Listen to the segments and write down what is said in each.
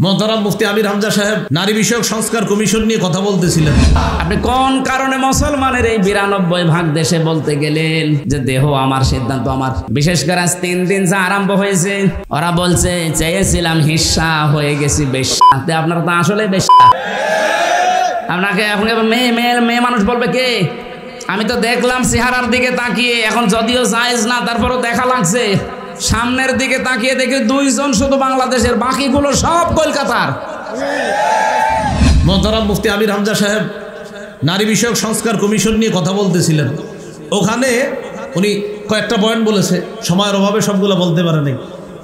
মোহতারাম মুফতি আমির হামজা সাহেব নারী বিষয়ক সংস্কার কমিশন নিয়ে কথা বলতেছিলেন। আপনি কোন কারণে মুসলমানের এই 92% দেশে বলতে গেলেন যে দেহ আমার সিদ্ধান্ত আমার? বিশেষ করে আজ 3 দিন যা আরম্ভ হয়েছে, ওরা বলছে চেয়েছিলাম হিস্সা হয়ে গেছি বেশ্যা। আপনারা তো আসলে বেশ্যা। আপনাকে এখন মেয়ে মানুষ বলবে কে? আমি তো দেখলাম চেহারার দিকে তাকিয়ে, এখন যদিও জায়েজ না তারপরও দেখা লাগছে। সামনের দিকে তাকিয়ে দেখি 2 জন শুধু বাংলাদেশের, বাকিগুলো সব কলকাতার। মোহতারাম মুফতি আমির হামজা সাহেব নারী বিষয়ক সংস্কার কমিশন নিয়ে কথা বলতেছিলেন। ওখানে উনি কয়েকটা পয়েন্ট বলেছে, সময়ের অভাবে সবগুলো বলতে পারে নাই।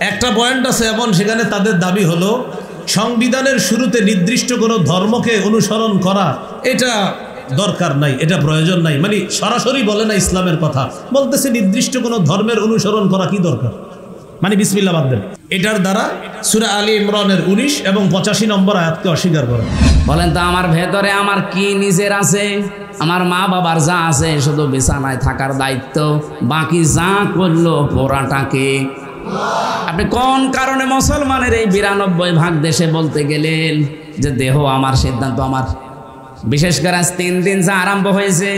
একটা পয়েন্ট আছে এমন, সেখানে তাদের দাবি হলো সংবিধানের শুরুতে নির্দিষ্ট কোনো ধর্মকে অনুসরণ করা এটা দরকার নাই, এটা প্রয়োজন নাই। মানে সরাসরি বলে না ইসলামের কথা, বলতেছে নির্দিষ্ট কোনো ধর্মের অনুসরণ করা কি দরকার, মানে বিসমিল্লাহ বাদ দেন। এটার দ্বারা সূরা আলী ইমরানের 19 এবং 85 নম্বর আয়াতকে অস্বীকার করে। বলেন তো আমার ভেতরে আমার কি নিজের আছে? আমার মা বাবার যা আছে শুধু বিছানায় থাকার দায়িত্ব, বাকি যা করলো পোড়াটাকে। আপনি কোন কারণে মুসলমানের এই 92% দেশে বলতে গেলেন যে দেহ আমার সিদ্ধান্ত আমার? বিশেষ করে আজ 3 দিন যা আরম্ভ হয়েছে,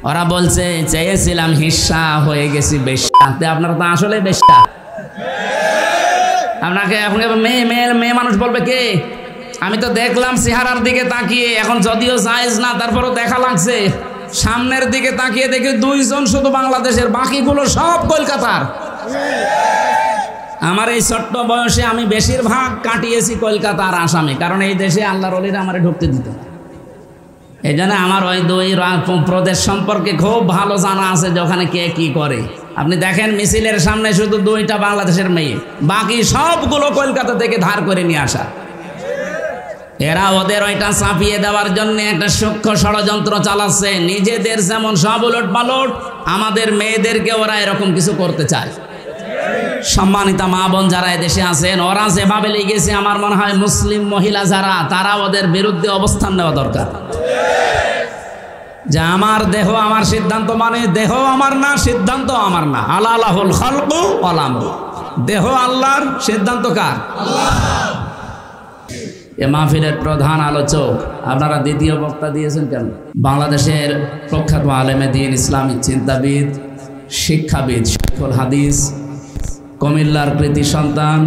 ওরা বলছে চেয়েছিলাম হিস্সা হয়ে গেছি বেশ্যা। আপনারা তো আসলে বেশ্যা। আপনাকে এখন মেয়ে মানুষ বলবে কে? আমি তো দেখলাম চেহারার দিকে তাকিয়ে, এখন যদিও জায়েজ না তারপরও দেখা লাগছে। সামনের দিকে তাকিয়ে দেখি 2 জন শুধু বাংলাদেশের, বাকিগুলো সব কলকাতার। আমার এই ছোট্ট বয়সে আমি বেশিরভাগ কাটিয়েছি কলকাতার আসামে, কারণ এই দেশে আল্লাহর ওলিরা আমারে ঢুকতে দিত। এই জন্য আমার ওই 2 প্রদেশ সম্পর্কে খুব ভালো জানা আছে যে ওখানে কে কি করে। আপনি দেখেন মিছিলের সামনে শুধু 2টা বাংলাদেশের মেয়ে, বাকি সবগুলো কলকাতা থেকে ধার করে নিয়ে আসা। এরা ওদের ওইটা চাপিয়ে দেওয়ার জন্য একটা সূক্ষ্ম ষড়যন্ত্র চালাচ্ছে। নিজেদের যেমন সব উলট পালট, আমাদের মেয়েদেরকে ওরা এরকম কিছু করতে চায়। সম্মানিতা মা বোন যারা দেশে আছেন, ওরা যেভাবে লেগেছে, আমার মনে হয় মুসলিম মহিলা যারা, তারা ওদের বিরুদ্ধে অবস্থান নেওয়া দরকার। যে আমার দেহ আমার সিদ্ধান্ত, মানে দেহ আমার না, সিদ্ধান্ত আমার না। আল্লাহুল খালকু ওয়াল আমরু, দেহ আল্লাহর, সিদ্ধান্ত কার? আল্লাহ। এ মাহফিলের প্রধান আলোচক আপনারা দ্বিতীয় বক্তা দিয়েছেন কেন? বাংলাদেশের প্রখ্যাত আলেমে দ্বীন, ইসলামিক চিন্তাবিদ, শিক্ষাবিদ, শাইখুল হাদিস, কুমিল্লার কৃতি সন্তান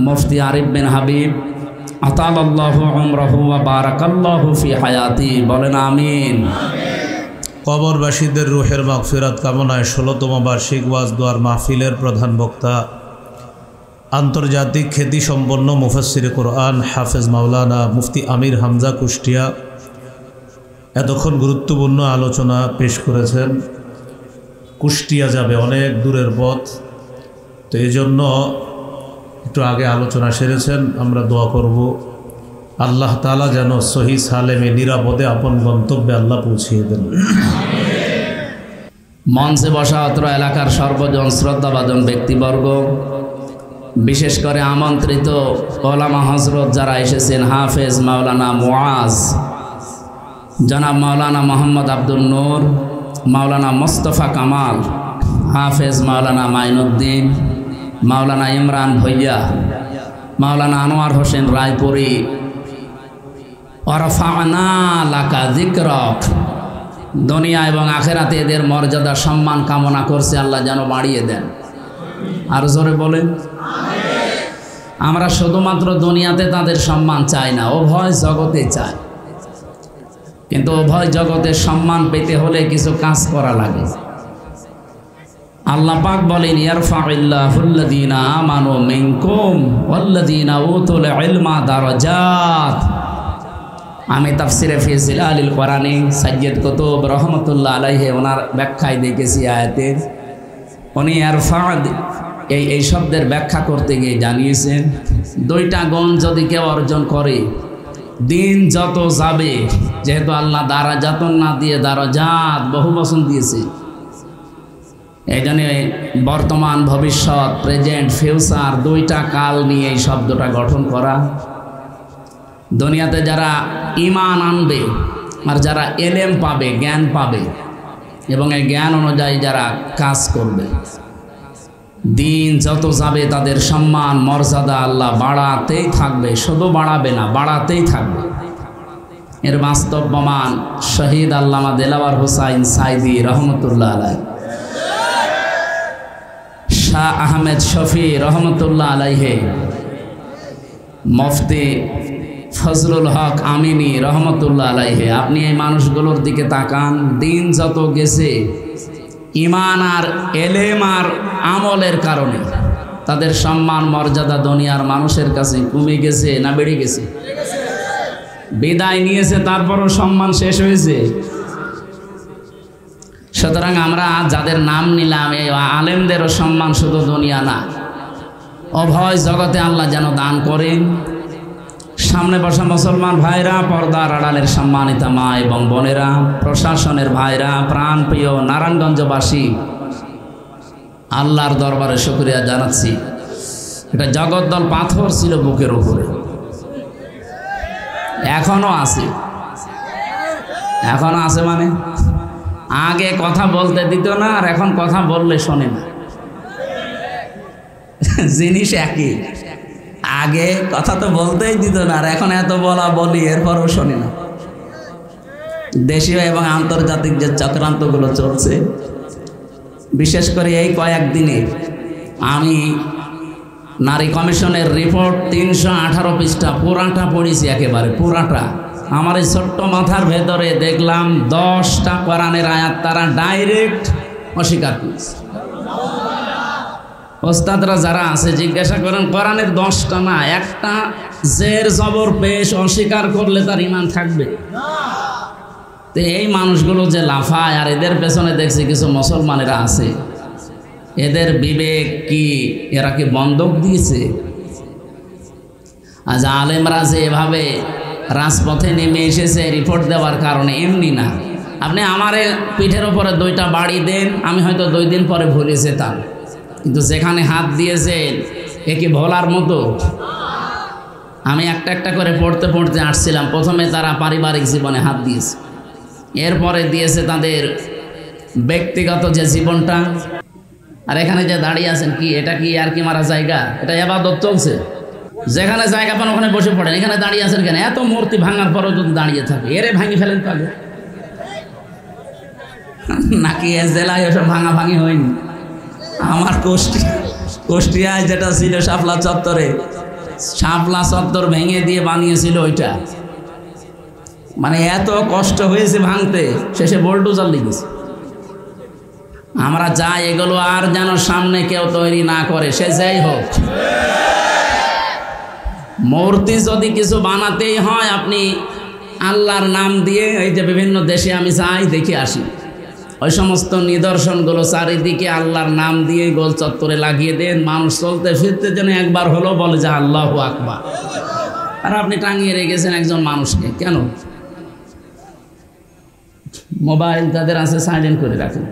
মুফতি আরিফ বিন হাবিব, আতালাল্লাহু উমরাহু ওয়া বারাকাল্লাহু ফি হায়াতি, বলেন আমিন। কবরবাসীদের রুহের মাগফিরাত কামনায় 16তম বার্ষিক ওয়াজ দোয়ার মাহফিলের প্রধান বক্তা আন্তর্জাতিক খ্যাতিসম্পন্ন মুফাসসিরে কোরআন হাফেজ মাওলানা মুফতি আমির হামজা কুষ্টিয়া এতক্ষণ গুরুত্বপূর্ণ আলোচনা পেশ করেছেন। কুষ্টিয়া যাবে, অনেক দূরের পথ, তো এই জন্য একটু আগে আলোচনা সেরেছেন। আমরা দোয়া করব আল্লাহ তাআলা যেন সহি সালেমে নিরাপদে আপন গন্তব্যে আল্লাহ পৌঁছিয়ে দেন। মঞ্চে বসা অত্র এলাকার সর্বজন শ্রদ্ধাভাজন ব্যক্তিবর্গ, বিশেষ করে আমন্ত্রিত ওলামা হজরত যারা এসেছেন, হাফেজ মাওলানা মুআজ, জনাব মাওলানা মোহাম্মদ আব্দুল নূর, মাওলানা মোস্তফা কামাল, হাফেজ মাওলানা মাইনুদ্দিন, মাওলানা ইমরান ভৈয়া, মাওলানা আনোয়ার হোসেন রায়পুরি, ওয়ারফা'না লাকা যিকরাক, দুনিয়া এবং আখেরাতে এদের মর্যাদা সম্মান কামনা করছে, আল্লাহ যেন বাড়িয়ে দেন। আর জোরে বলেন আমরা শুধুমাত্র দুনিয়াতে তাদের সম্মান চাই না, উভয় জগতে চাই। কিন্তু উভয় জগতের সম্মান পেতে হলে কিছু কাজ করা লাগে। আল্লাহ পাক বলেন ইয়ারফা'ুল্লাহুল্লাযীনা আমানু মিনকুম ওয়াল্লাযীনা উতুল ইলমা দারাজাত। আমি তাফসিরে ফি জিলালিল কোরআনে সাইয়্যিদ কুতুব রহমাতুল্লাহ আলাইহি ওনার ব্যাখ্যায় দেখেছি আয়াতের, উনি এই শব্দের ব্যাখ্যা করতে গিয়ে জানিয়েছেন 2টা গুণ যদি কেউ অর্জন করে, দিন যত যাবে, যেহেতু আল্লাহ দারাজাতুন না দিয়ে দারাজাত বহু বচন দিয়েছে, এই জন্য বর্তমান, ভবিষ্যৎ, প্রেজেন্ট, ফিউচার 2টা কাল নিয়ে এই শব্দটা গঠন করা। দুনিয়াতে যারা ঈমান আনবে আর যারা এলেম পাবে, জ্ঞান পাবে, এবং এই জ্ঞান অনুযায়ী যারা কাজ করবে, দিন যত যাবে তাদের সম্মান মর্যাদা আল্লাহ বাড়াতেই থাকবে, শুধু বাড়াবে না, বাড়াতেই থাকবে। এর বাস্তব প্রমাণ শহীদ আল্লামা দেলাওয়ার হোসাইন সাইদি রহমতুল্লাহ আলাইহি, শাহ আহমেদ শফি রহমতুল্লাহ আলাইহি, মুফতি ফজলুল হক আমিনী রহমতুল্লাহ আলাইহি। আপনি এই মানুষগুলোর দিকে তাকান, দিন যত গেছে ইমান আর এলেম আর আমলের কারণে তাদের সম্মান মর্যাদা দুনিয়ার মানুষের কাছে কমে গেছে না বেড়ে গেছে? বিদায় নিয়েছে, তারপরও সম্মান শেষ হয়েছে। সুতরাং আমরা যাদের নাম নিলাম এই আলেমদেরও সম্মান শুধু দুনিয়া না, উভয় জগতে আল্লাহ যেন দান করেন। সামনে বসা মুসলমান ভাইরা, পর্দার আড়ালের সম্মানিতা মা এবং বোনেরা, প্রশাসনের ভাইরা, প্রাণপ্রিয় নারায়ণগঞ্জবাসী, আল্লাহর দরবারে শুকরিয়া জানাচ্ছি। এটা জগদ্দল পাথর ছিল বুকের উপরে, এখনো আছে। এখনো আছে মানে আগে কথা বলতে দিত না, আর এখন কথা বললে শোনে না। জিনিস একই, আগে কথা তো বলতেই দিত না, আর এখন এত বলা বলি এরপরও শোনে না। দেশীয় এবং আন্তর্জাতিক যে চক্রান্তগুলো চলছে, বিশেষ করে এই কয়েকদিনে আমি নারী কমিশনের রিপোর্ট 318 পৃষ্ঠা পুরাটা পড়েছি, একেবারে পুরাটা। আমার এই ছোট্ট মাথার ভেতরে দেখলাম 10টা কোরআনের আয়াত তারা ডাইরেক্ট অস্বীকার করেছে। ওস্তাদরা যারা আছে জিজ্ঞাসা করেন, কোরআনের 10টা না, একটা জের জবর পেশ অস্বীকার করলে তার ঈমান থাকবে? তো এই মানুষগুলো যে লাফায়, আর এদের পেছনে দেখছি কিছু মুসলমানেরা আছে, এদের বিবেক কি, এরা কি বন্ধক দিয়েছে? আজ আলেমরা যে এভাবে রাজপথে নেমে এসেছে রিপোর্ট দেওয়ার কারণে, এমনি না। আপনি আমার পিঠের ওপরে 2টা বাড়ি দেন, আমি হয়তো 2 দিন পরে ভুলে যেতাম, কিন্তু যেখানে হাত দিয়েছেন এ কি ভোলার মতো? আমি একটা একটা করে পড়তে পড়তে আসছিলাম। প্রথমে তারা পারিবারিক জীবনে হাত দিয়েছে, এরপরে দিয়েছে তাদের ব্যক্তিগত যে জীবনটা। আর এখানে যে দাঁড়িয়ে আছেন, কি এটা কি আর কি মারা জায়গা? এটা ইবাদত চলছে, যেখানে জায়গা পান ওখানে বসে পড়েন। এখানে দাঁড়িয়ে আছেন কেন? এত মূর্তি ভাঙার পরও যদি দাঁড়িয়ে থাকে, এরে ভাঙি ফেলেন পাগে নাকি? এ জেলায় ওসব ভাঙা ভাঙি হয়নি। আমার কুষ্টিয়ায় যেটা ছিল শাপলা চত্বরে, শাপলা চত্বর ভেঙে দিয়ে বানিয়েছিল ওইটা। মানে এত কষ্ট হয়েছে ভাঙতে, শেষে বোল্ডোজার লেগেছে। আমরা যাই, এগুলো আর যেন সামনে কেউ তৈরি না করে, সে যাই হোক। মূর্তি যদি কিছু বানাতেই হয়, আপনি আল্লাহর নাম দিয়ে, এই যে বিভিন্ন দেশে আমি যাই দেখে আসি, ওই সমস্ত নিদর্শনগুলো চারিদিকে আল্লাহর নাম দিয়ে গোল চত্বরে লাগিয়ে দেন। মানুষ চলতে ফিরতে যেন একবার হলো বলে যে আল্লাহু আকবার। আর আপনি টাঙিয়ে রেখেছেন একজন মানুষকে, কেন? মোবাইল যাদের আছে সাইলেন্ট করে রাখেন।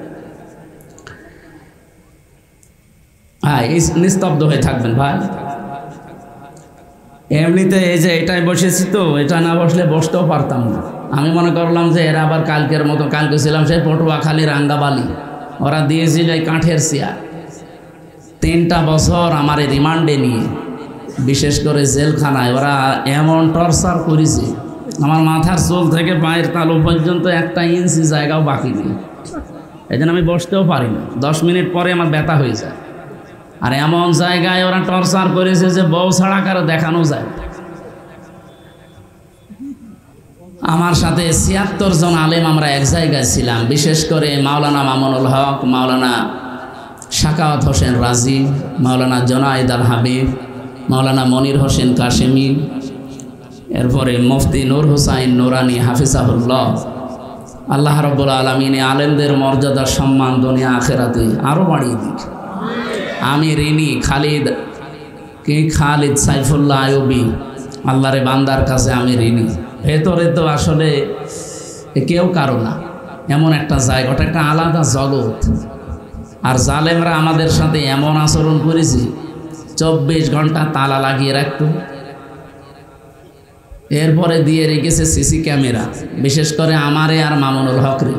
হ্যাঁ, নিস্তব্ধ হয়ে থাকবেন ভাই। এমনিতে এই যে এটাই বসেছি, তো এটা না বসলে বসতেও পারতাম না। আমি মনে করলাম যে এরা আবার কালকের মতো, কালকে ছিলাম সেই পটুয়াখালী রাঙ্গাবালি, ওরা দিয়েছিল এই কাঠের চেয়ার। 3টা বছর আমার রিমান্ডে নিয়ে, বিশেষ করে জেলখানায় ওরা এমন টর্চার করেছে, আমার মাথার চুল থেকে পায়ের তালু পর্যন্ত 1 ইঞ্চি জায়গাও বাকি নেই। এই জন্য আমি বসতেও পারি না, 10 মিনিট পরে আমার ব্যথা হয়ে যায়। আর এমন জায়গায় ওরা টর্চার করেছে যে বউ ছাড়া কারো দেখানো যায়। আমার সাথে 76 জন আলেম আমরা এক জায়গায় ছিলাম, বিশেষ করে মাওলানা মামুনুল হক, মাওলানা শাকাওয়াত হোসেন রাজি, মাওলানা জোনায়েদ আল হাবিব, মাওলানা মনির হোসেন কাশেমি, এরপরে মুফতি নূর হুসাইন নুরানি হাফিজাহুল্লাহ। আল্লাহ রাব্বুল আলামিন আলেমদের মর্যাদা সম্মান দুনিয়া আখিরাতে আরও বাড়িয়ে দিক। আমি ঋণী খালিদ সাইফুল্লাহ আইয়ুবী, আল্লাহরে বান্দার কাছে আমি ঋণী। ভেতরে তো আসলে কেউ কারো না, এমন একটা জায়গা, ওটা একটা আলাদা জগৎ। আর জালেমরা আমাদের সাথে এমন আচরণ করেছে, 24 ঘন্টা তালা লাগিয়ে রাখতো, এরপরে দিয়ে রেখেছে সিসি ক্যামেরা। বিশেষ করে আমারে আর মামুনুল হকরে,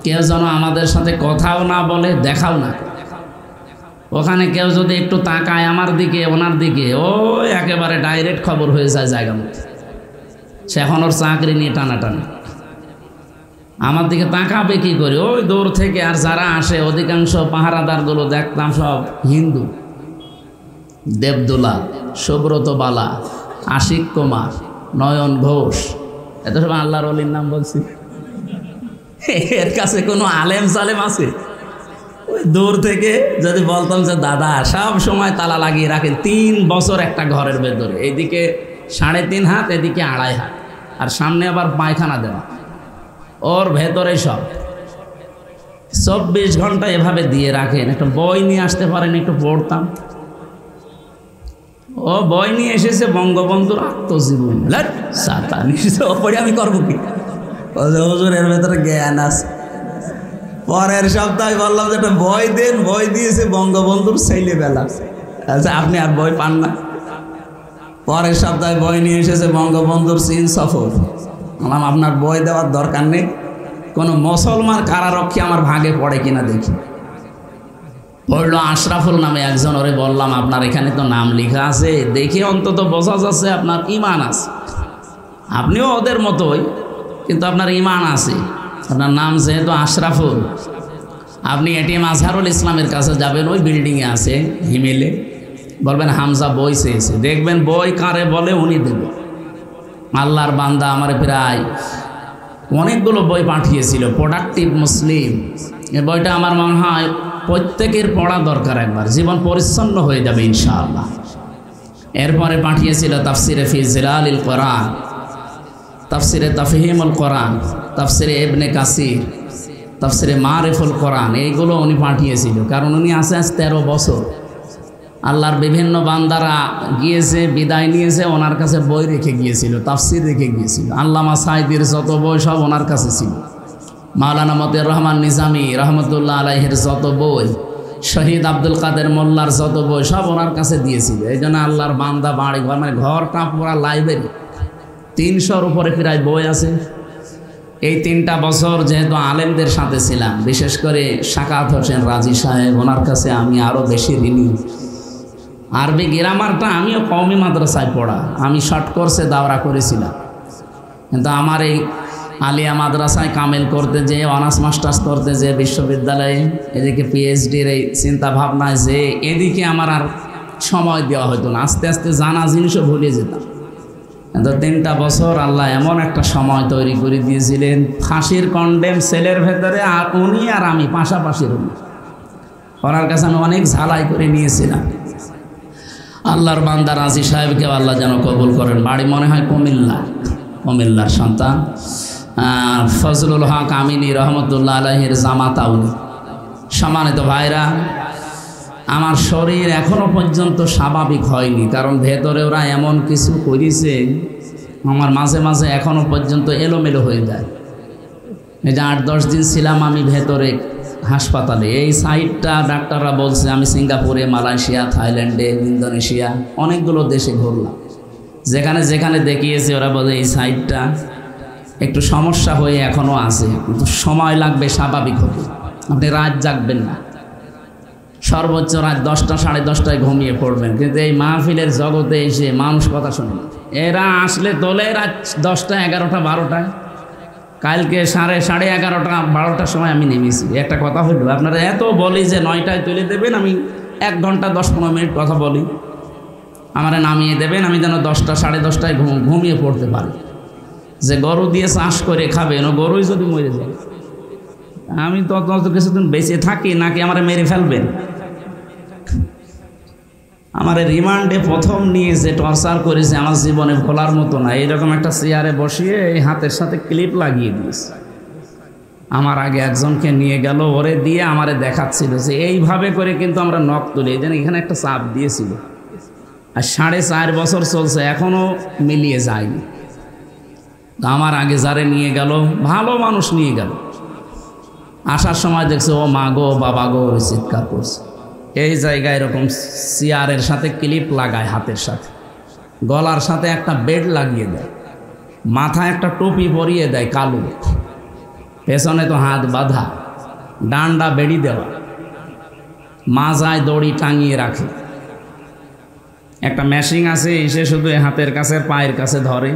কেউ যেন আমাদের সাথে কথাও না বলে, দেখাও না। ওখানে কেউ যদি একটু তাকায় আমার দিকে ওনার দিকে, ও একেবারে ডাইরেক্ট খবর হয়ে যায় জায়গা মতো। সে এখন ওর চাকরি নিয়ে টানাটানি। আমার দিকে তাকাবে কি করে, ওই দূর থেকে। আর যারা আসে অধিকাংশ পাহারাদারগুলো দেখতাম সব হিন্দু। দেবদুলা, সুব্রত বালা, আশিক কুমার, নয়ন ঘোষ, এত সব আল্লাহর ওলির নাম বলছি। এর কাছে কোনো আলেম সালেম আছে? ওই দূর থেকে যদি বলতাম যে দাদা সব সময় তালা লাগিয়ে রাখেন, 3 বছর একটা ঘরের ভেতরে, এইদিকে 3.5 হাত, এদিকে 2.5 হাত, আর সামনে আবার পায়খানা দেওয়া, ওর ভেতরে সব 24 ঘন্টা এভাবে দিয়ে রাখেন। একটা বই নিয়ে আসতে পারেন, একটু পড়তাম। ও বই নিয়ে এসেছে বঙ্গবন্ধুর আত্মজীবন, পড়ে আমি করবো কি? হুজুরের ভেতরে জ্ঞান আছে। পরের সপ্তাহে বললাম যে একটা বই দেন, বই দিয়েছে বঙ্গবন্ধুর ছেলেবেলা। আচ্ছা, আপনি আর বই পান না? পরের সপ্তাহে বই নিয়ে এসেছে বঙ্গবন্ধুর চীন সফর। বললাম আপনার বই দেওয়ার দরকার নেই, কোনো মুসলমান কারারক্ষী আমার ভাগে পড়ে কিনা দেখি। পড়লো আশরাফুল নামে একজন, ওরে বললাম আপনার এখানে তো নাম লেখা আছে, দেখে অন্তত বোঝা যাচ্ছে আপনার ইমান আছে। আপনিও ওদের মতোই, কিন্তু আপনার ইমান আছে। আপনার নাম যেহেতু আশরাফুল, আপনি এটিএম আজহারুল ইসলামের কাছে যাবেন, ওই বিল্ডিংয়ে আছে হিমেলে, বলবেন হামজা বই চেয়েছে, দেখবেন বই কারে বলে উনি দেবে। আল্লাহর বান্দা আমার প্রায় অনেকগুলো বই পাঠিয়েছিল, প্রোডাক্টিভ মুসলিম। এই বইটা আমার মনে হয় প্রত্যেকের পড়া দরকার, একবার জীবন পরিচ্ছন্ন হয়ে যাবে ইনশাআল্লাহ। এরপরে পাঠিয়েছিল তাফসিরে ফি জিলালিল কোরআন, তাফসিরে তাফহিমুল কোরআন, তাফসিরে ইবনে কাসির, তাফসিরে মারিফুল কোরআন, এইগুলো উনি পাঠিয়েছিল। কারণ উনি আছে আজ 13 বছর। আল্লাহর বিভিন্ন বান্দারা গিয়েছে, বিদায় নিয়েছে, ওনার কাছে বই রেখে গিয়েছিল, তাফসির রেখে গিয়েছিল। আল্লামা সাইদির যত বই সব ওনার কাছে ছিল। মাওলানা মতিউর রহমান নিজামী রহমতুল্লাহ আলাইহির যত বই, শহীদ আব্দুল কাদের মোল্লার যত বই সব ওনার কাছে দিয়েছিল। এই জন্য আল্লাহর বান্দা বাড়ি ঘর, মানে ঘরটা পুরা লাইব্রেরি, 300-র উপরে প্রায় বই আছে। এই 3টা বছর যেহেতু আলেমদের সাথে ছিলাম, বিশেষ করে শাকাত হোসেন রাজি সাহেব, ওনার কাছে আমি আরও বেশি ঋণী। আরবি গ্রামারটা আমিও কওমি মাদ্রাসায় পড়া, আমি শর্ট কোর্সে দাওরা করেছিলাম, কিন্তু আমার এই আলিয়া মাদ্রাসায় কামেল করতে যে, অনার্স মাস্টার্স করতে যে, বিশ্ববিদ্যালয়ে এদিকে পিএইচডির এই চিন্তা ভাবনায় যে, এদিকে আমার আর সময় দেওয়া হতো না। আস্তে আস্তে জানা জিনিসও ভুলে যেতাম। কিন্তু 3টা বছর আল্লাহ এমন একটা সময় তৈরি করে দিয়েছিলেন, ফাঁসির কন্ডেম সেলের ভেতরে আর উনি আর আমি পাশাপাশি রুমি। ওনার কাছে আমি অনেক ঝালাই করে নিয়েছিলাম। আল্লাহর বান্দা রাজি সাহেবকেও আল্লাহ যেন কবুল করেন। বাড়ি মনে হয় কুমিল্লার সন্তান, ফজলুল হক আমিনী রহমতুল্লাহ আলাইহির জামাতা উনি। সম্মানিত ভাইরা, আমার শরীর এখনো পর্যন্ত স্বাভাবিক হয়নি, কারণ ভেতরে ওরা এমন কিছু করেছে, আমার মাঝে মাঝে এখনো পর্যন্ত এলোমেলো হয়ে যায়। এই যে 8-10 দিন ছিলাম আমি ভেতরে হাসপাতালে, এই সাইডটা ডাক্তাররা বলছে, আমি সিঙ্গাপুরে, মালয়েশিয়া, থাইল্যান্ডে, ইন্দোনেশিয়া অনেকগুলো দেশে ঘুরলাম, যেখানে যেখানে দেখিয়েছে ওরা বলে এই সাইডটা একটু সমস্যা হয়ে এখনও আছে, কিন্তু সময় লাগবে স্বাভাবিক হতে। আপনি রাত জাগবেন না, সর্বোচ্চ রাত 10টা 10:30টায় ঘুমিয়ে পড়বেন, কিন্তু এই মাহফিলের জগতে এসে মানুষ কথা শোনে। এরা আসলে তোলে রাত 10টা 11টা 12টায়। কালকে 11:30 12টার সময় আমি নেমেছি। একটা কথা হইল, আপনারা এত বলি যে 9টায় তুলে দেবেন, আমি 1 ঘন্টা 10-15 মিনিট কথা বলি, আমারে নামিয়ে দেবেন, আমি যেন 10টা 10:30টায় ঘুমিয়ে পড়তে পারি। যে গরু দিয়ে চাষ করে খাবেন, ও গরুই যদি মরে যায়, আমি তত কিছুদিন বেঁচে থাকি নাকি আমারে মেরে ফেলবেন? আমার রিমান্ডে প্রথম নিয়ে যে টর্চার করেছে আমার জীবনে ভোলার মতো না। এইরকম একটা চেয়ারে বসিয়ে এই হাতের সাথে ক্লিপ লাগিয়ে দিয়েছে। আমার আগে একজনকে নিয়ে গেল, ওরে দিয়ে আমারে দেখাচ্ছিল যে এইভাবে করে কিন্তু আমরা নখ তুলি। এই জন্য এখানে একটা চাপ দিয়েছিল, আর 4.5 বছর চলছে, এখনও মিলিয়ে যায়নি। আমার আগে যারে নিয়ে গেল, ভালো মানুষ নিয়ে গেল, আসার সময় দেখছে ও মা গো বাবা গো চিৎকার করছে। এই জায়গায় এরকম চেয়ারের সাথে ক্লিপ লাগায়, হাতের সাথে, গলার সাথে একটা বেড লাগিয়ে দেয়, মাথায় একটা টুপি পরিয়ে দেয় কালো, পেছনে তো হাত বাঁধা, ডান্ডা বেড়ি দেওয়া, মাজায় দড়ি টাঙিয়ে রাখে। একটা মেশিন আছে, এসে শুধু হাতের কাছে পায়ের কাছে ধরে,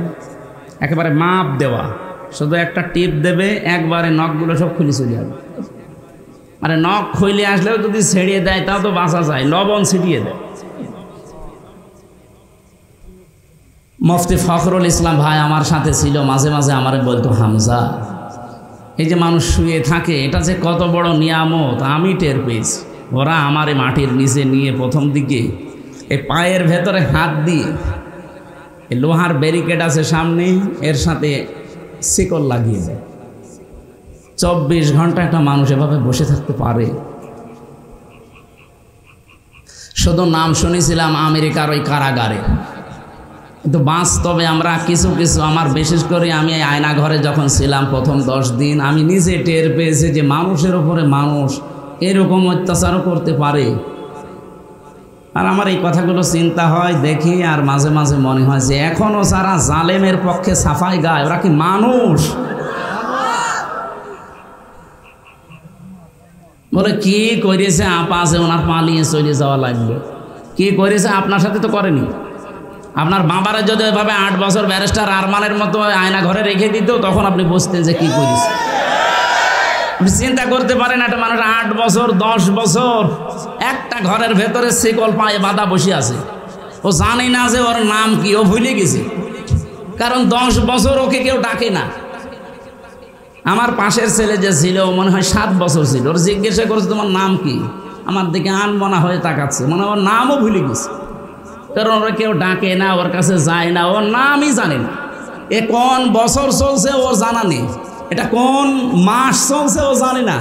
একেবারে মাপ দেওয়া, শুধু একটা টিপ দেবে, একবারে নখগুলো সব খুলে চলে যাবে। মানে নখ খুলে আসলেও যদি ছেড়িয়ে দেয় তাও তো বাঁচা যায়, লবণ ছিটিয়ে দেয়। মুফতি ফখরুল ইসলাম ভাই আমার সাথে ছিল, মাঝে মাঝে আমারে বলতো, হামজা, এই যে মানুষ শুয়ে থাকে এটা যে কত বড় নিয়ামত আমি টের পেয়েছি। ওরা আমারে মাটির নিচে নিয়ে প্রথম দিকে এই পায়ের ভেতরে হাত দিয়ে, এই লোহার ব্যারিকেড আছে সামনে, এর সাথে শিকল লাগিয়ে দেয়। 24 ঘন্টা একটা মানুষ এভাবে বসে থাকতে পারে? শুধু নাম শুনেছিলাম আমেরিকার ওই কারাগারে, কিন্তু বাস্তবে আমরা কিছু কিছু, আমার বিশেষ করে আমি আয়না ঘরে যখন ছিলাম প্রথম 10 দিন, আমি নিজে টের পেয়েছি যে মানুষের উপরে মানুষ এরকম অত্যাচারও করতে পারে। আর আমার এই কথাগুলো চিন্তা হয়, দেখি, আর মাঝে মাঝে মনে হয় যে এখনও যারা জালেমের পক্ষে সাফাই গায় ওরা কি মানুষ? বলে কি করেছে আপা, আছে ওনার পালিয়ে চলে যাওয়া লাগবে। কি করেছে আপনার সাথে তো করেনি। আপনার বাবারা যদি এভাবে 8 বছর ব্যারিস্টার আরমানের মতো আয়না ঘরে রেখে দিত, তখন আপনি বুঝতেন যে কি করেছে। আপনি চিন্তা করতে পারেন, একটা মানুষ 8 বছর 10 বছর একটা ঘরের ভেতরে শিকল পায়ে বাঁধা বসে আছে, ও জানে না যে ওর নাম কি, ও ভুলে গেছে, কারণ 10 বছর ওকে কেউ ডাকে না। আমার পাশের ছেলে যে ছিল, মনে হয় 7 বছর ছিল, ওর জিজ্ঞাসা করেছে তোমার নাম কি, আমার দিকে আনমনা হয়ে তাকাচ্ছে, মনে হয় ওর নামও ভুলে গেছে, কারণ ওরা কেউ ডাকে না, ওর কাছে যায় না, ওর নামই জানে না। এ কোন বছর চলছে ওর জানা নেই, এটা কোন মাস চলছে ও জানে না।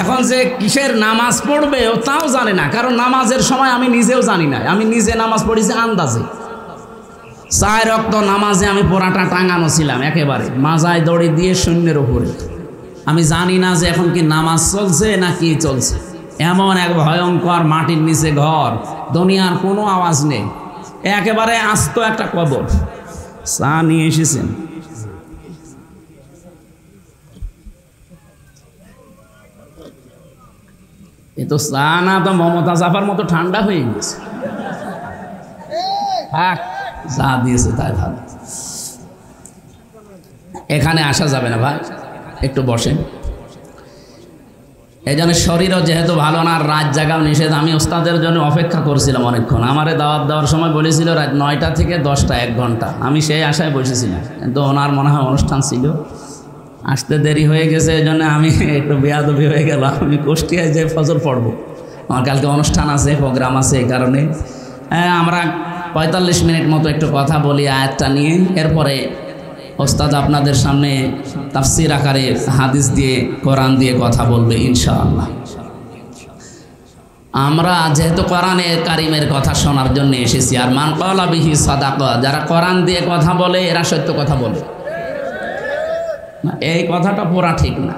এখন যে কিসের নামাজ পড়বে ও তাও জানে না, কারণ নামাজের সময় আমি নিজেও জানি না। আমি নিজে নামাজ পড়েছি আন্দাজে। 4 ওয়াক্ত নামাজে আমি পোড়াটা টাঙানো ছিলাম একেবারে মাজায় দড়ি দিয়ে শূন্যের উপরে। আমি জানি না যে এখন কি নামাজ চলছে না কি চলছে। এমন এক ভয়ঙ্কর মাটির নিচে ঘর, দুনিয়ার কোনো আওয়াজ নেই, একেবারে আস্ত একটা কবর। চা নিয়ে এসেছেন? এ তো চা না, তো মমতা জাফার মতো ঠান্ডা হয়ে গেছে। চা দিয়েছে তাই ভালো। এখানে আসা যাবে না ভাই, একটু বসেন। এই জন্য শরীরও যেহেতু ভালো না, রাত জাগাও নিষেধ। আমি ওস্তাদের জন্য অপেক্ষা করছিলাম অনেকক্ষণ। আমারে দাওয়াত দেওয়ার সময় বলেছিল রাত 9টা থেকে 10টা, 1 ঘন্টা। আমি সেই আশায় বসেছিলাম, কিন্তু ওনার মনে হয় অনুষ্ঠান ছিল, আসতে দেরি হয়ে গেছে। এই জন্য আমি একটু বেয়াদবি হয়ে গেল। আমি কুষ্টিয়ায় যে ফজর পড়বো, আমার কালকে অনুষ্ঠান আছে, প্রোগ্রাম আছে, এই কারণে আমরা 45 মিনিট মতো একটু কথা বলি আয়াতটা নিয়ে। এরপরে ওস্তাদ আপনাদের সামনে তাফসীর আকারে হাদিস দিয়ে, কোরআন দিয়ে কথা বলবে ইনশাআল্লাহ। আমরা যেহেতু কোরআনে কারিমের কথা শোনার জন্য এসেছি, আর মান ক্বালা বিহি সাদাকা, যারা কোরআন দিয়ে কথা বলে এরা সত্য কথা বলে। এই কথাটা পুরা ঠিক না।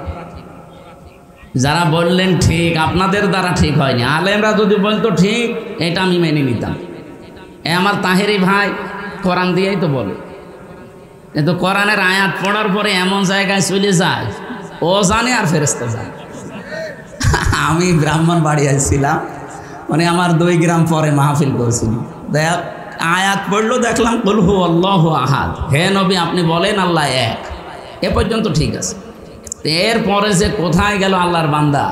যারা বললেন ঠিক, আপনাদের দ্বারা ঠিক হয়নি। আলেমরা যদি বলতো ঠিক, এটা আমি মেনে নিতাম। আমার তাহেরি ভাই কোরআন দিয়েই তো বলে, কিন্তু কোরআনের আয়াত পড়ার পরে এমন জায়গায় চলে যায়, ও জানে আর ফেরেশতা জানে। আমি ব্রাহ্মণবাড়িয়ায় ছিলাম, মানে আমার 2 গ্রাম পরে মাহফিল করেছিল। দেখ আয়াত পড়লো, দেখলাম কুল হু আল্লাহু আহাদ, হে নবী আপনি বলেন আল্লাহ এক। এ পর্যন্ত ঠিক আছে। এরপরে যে কোথায় গেল আল্লাহর বান্দা?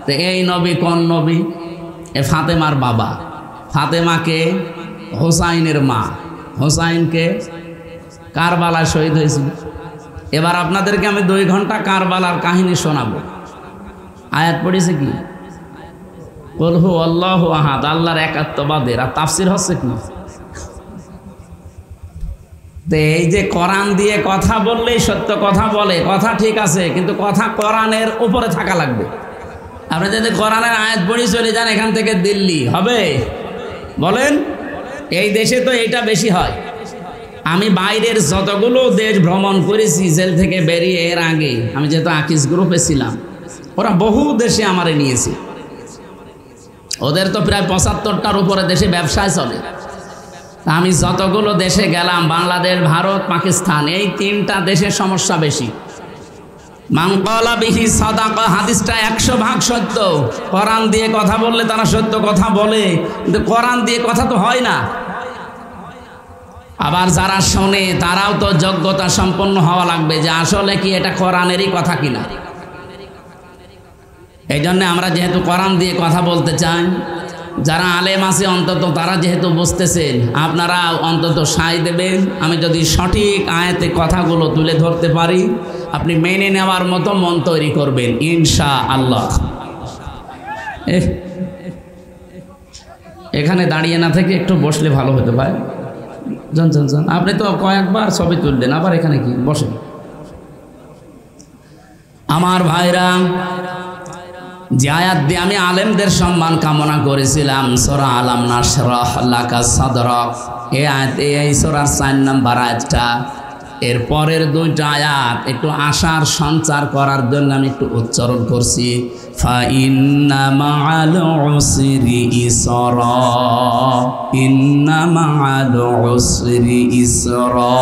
তো এই নবী কোন নবী? এ ফাতেমার বাবা। ফাতেমাকে হোসাইনের মা, হোসাইনকে কারবালায় শহীদ হয়েছিল। এবার আপনাদেরকে আমি 2 ঘন্টা কারবালার কাহিনী শোনাবো। আয়াত পড়েছে কি? কুল হু আল্লাহু আহাদ, আল্লাহর একাত্মবাদের। আর তাফসীর হচ্ছে কি? তো এই যে কোরআন দিয়ে কথা বললেই সত্য কথা বলে, কথা ঠিক আছে, কিন্তু কথা কোরআনের উপরে থাকা লাগবে। আপনি যদি কোরআনের আয়াত পড়ে চলে যান এখান থেকে দিল্লি, হবে? বলেন, এই দেশে তো এইটা বেশি হয়। আমি বাইরের যতগুলো দেশ ভ্রমণ করেছি জেল থেকে বেরিয়ে, এর আগে আমি যেহেতু আকিস গ্রুপে ছিলাম, ওরা বহু দেশে আমারে নিয়েছে। ওদের তো প্রায় 75টার উপরে দেশে ব্যবসায় চলে। আমি যতগুলো দেশে গেলাম, বাংলাদেশ, ভারত, পাকিস্তান, এই 3টা দেশের সমস্যা বেশি। মান ক্বালা বিহি সাদাকা, হাদিসটা 100% সত্য। কোরআন দিয়ে কথা বললে তারা সত্য কথা বলে, কিন্তু কোরআন দিয়ে কথা তো হয় না। আবার যারা শোনে তারাও তো যোগ্যতা সম্পন্ন হওয়া লাগবে যে আসলে কি এটা কোরআনেরই কথা কিনা। এই জন্য আমরা যেহেতু কোরআন দিয়ে কথা বলতে চাই, যারা আলেম আছে অন্তত তারা যেহেতু বুঝতেছেন, আপনারা অন্তত সায় দেবেন। আমি যদি সঠিক আয়াতে কথাগুলো তুলে ধরতে পারি, আপনি মেনে নেওয়ার মতো মন তৈরি করবেন ইনশাআল্লাহ। এখানে দাঁড়িয়ে না থেকে একটু বসলে ভালো হতো ভাই। জান জান জান, আপনি তো কয়েকবার ছবি তুললেন, আবার এখানে কি বসেন। আমার ভাইরা, যে আয়াত দিয়ে আমি আলেমদের সম্মান কামনা করেছিলাম, সূরা আলাম নাশরাহ লাকা সাদরাক, এই আয়াত, এই সূরার 4 নম্বর আয়াতটা, এর পরের 2টা আয়াত একটু আশার সঞ্চার করার জন্য আমি একটু উচ্চারণ করছি। ফা ইন্না মাআল উসরি ইসরা, ইন্না মাআল উসরি ইসরা।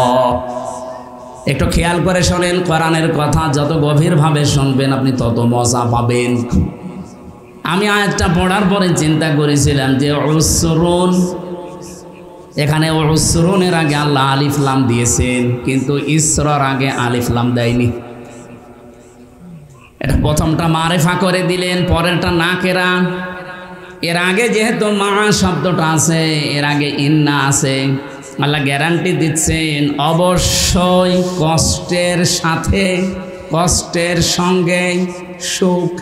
একটু খেয়াল করে শোনেন, কোরআনের কথা যত গভীরভাবে শুনবেন আপনি তত মজা পাবেন। আমি আয়াতটা পড়ার পরে চিন্তা করেছিলাম যে উসরুন, এখানে উসরুনের আগে আল্লাহ আলিফ লাম দিয়েছেন, কিন্তু ইসরার আগে আলিফ লাম দেয়নি। এটা প্রথমটা মারেফা করে দিলেন, পরেরটা নাকেরা। এর আগে যেহেতু মা শব্দটা আছে, এর আগে ইন্না আছে, আল্লাহ গ্যারান্টি দিচ্ছেন অবশ্যই কষ্টের সাথে, কষ্টের সঙ্গে সুখ।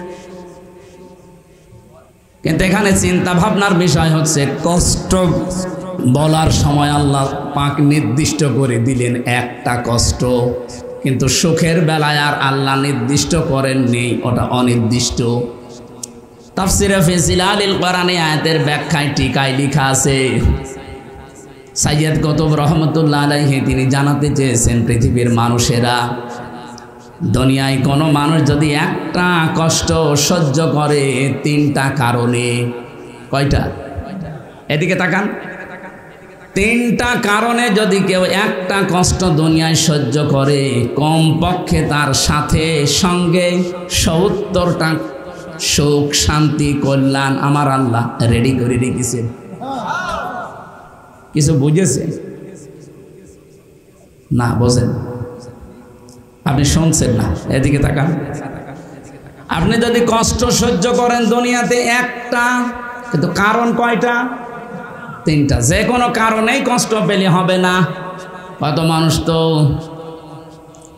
কিন্তু এখানে চিন্তা ভাবনার বিষয় হচ্ছে, কষ্ট বলার সময় আল্লাহ পাক নির্দিষ্ট করে দিলেন একটা কষ্ট, কিন্তু সুখের বেলায় আর আল্লাহ নির্দিষ্ট করেননি, ওটা অনির্দিষ্ট। তাফসিরে ফি জিলালিল কোরআনে আয়াতের ব্যাখ্যায় টিকায় লেখা আছে, সাইয়্যিদ কুতুব রহমতুল্লাহ আলাইহি তিনি জানাতে চেয়েছেন, পৃথিবীর মানুষেরা, দুনিয়ায় কোনো মানুষ যদি একটা কষ্ট সহ্য করে 3টা কারণে, কয়টা? এদিকে তাকান। 3টা কারণে যদি কেউ একটা কষ্ট দুনিয়ায় সহ্য করে, কমপক্ষে তার সাথে সঙ্গে 70টা সুখ, শান্তি, কল্যাণ আমার আল্লাহ রেডি করে রেখেছেন। কিছু বুঝেছেন না? বোঝেন? আপনি শুনছেন না? এদিকে তাকান। আপনি যদি কষ্ট সহ্য করেন দুনিয়াতে একটা, কিন্তু কারণ কয়টা? 3টা। যে কোনো কারণেই কষ্ট পেলে হবে না। কত মানুষ তো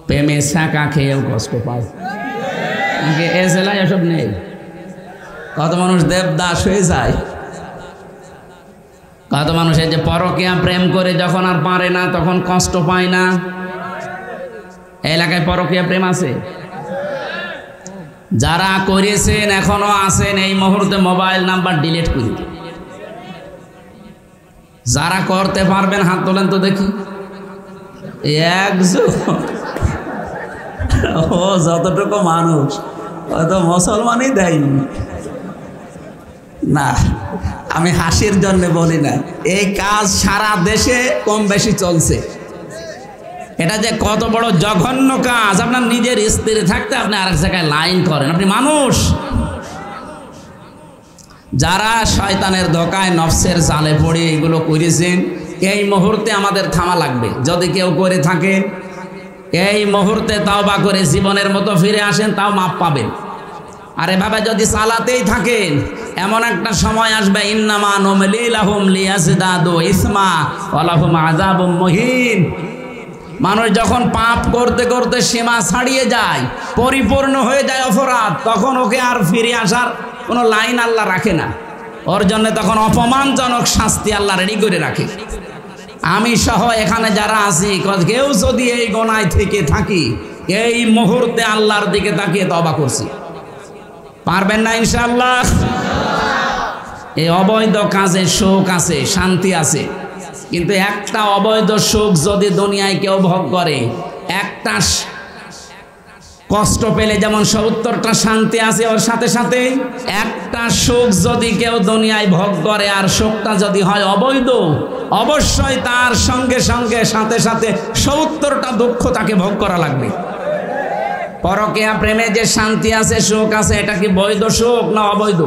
প্রেমে শাঁকা খেয়েও কষ্ট পায়, এ জেলায় এসব নেই। কত মানুষ দেবদাস হয়ে যায়, কত মানুষ এই যে পরকীয়া প্রেম করে যখন আর পারে না তখন কষ্ট পায় না। এলাকায় পরকীয়া প্রেম আছে? যারা করেছেন এখনো আছেন, এই মুহূর্তে মোবাইল নাম্বার ডিলিট করে। যারা করতে পারবেন হাত তোলেন তো দেখি। একজন, ও যতটুকু মানুষ হয়তো মুসলমানই দেয়নি না, আমি হাসির জন্য বলি না, এই কাজ সারা দেশে কম বেশি চলছে। এটা যে কত বড় জঘন্য কাজ, আপনার নিজের স্ত্রী থাকতে আপনি আরেক জায়গায় লাইন করেন। আপনি মানুষ। যারা শয়তানের ধোকায় নফসের জালে পড়ে এগুলো করেছেন, এই মুহূর্তে আমাদের থামা লাগবে। যদি কেউ করে থাকে এই মুহূর্তে তাওবা করে জীবনের মতো ফিরে আসেন, তাও মাপ পাবেন। আর এভাবে যদি চালাতেই থাকেন, এমন একটা সময় আসবে, ইন্নামা নুমলি লাহুম লিয়াজদাদু ইসমা ওয়া লাহুম আযাবুম মুহিন। মানুষ যখন পাপ করতে করতে সীমা ছাড়িয়ে যায়, পরিপূর্ণ হয়ে যায় অপরাধ, তখন ওকে আর ফিরে আসার কোনো লাইন আল্লাহ রাখে না। ওর জন্য তখন অপমানজনক শাস্তি আল্লাহ রেডি করে রাখে। আমি সহ এখানে যারা আছি, কেউ যদি এই গোনায় থেকে থাকি, এই মুহূর্তে আল্লাহর দিকে তাকিয়ে তওবা করছি, পারবেন না ইনশাআল্লাহ? এই অবৈধ কাজে সুখ আছে, শান্তি আছে, কিন্তু একটা অবৈধ সুখ যদি দুনিয়ায় কেউ ভোগ করে, একটা কষ্ট পেলে যেমন 70টা শান্তি আছে, ওর সাথে সাথে একটা সুখ যদি কেউ দুনিয়ায় ভোগ করে আর সুখটা যদি হয় অবৈধ, অবশ্যই তার সঙ্গে সঙ্গে সাথে সাথে 70টা দুঃখ তাকে ভোগ করা লাগবে। পরকীয়া প্রেমে যে শান্তি আছে, সুখ আছে, এটা কি বৈধ সুখ না অবৈধ?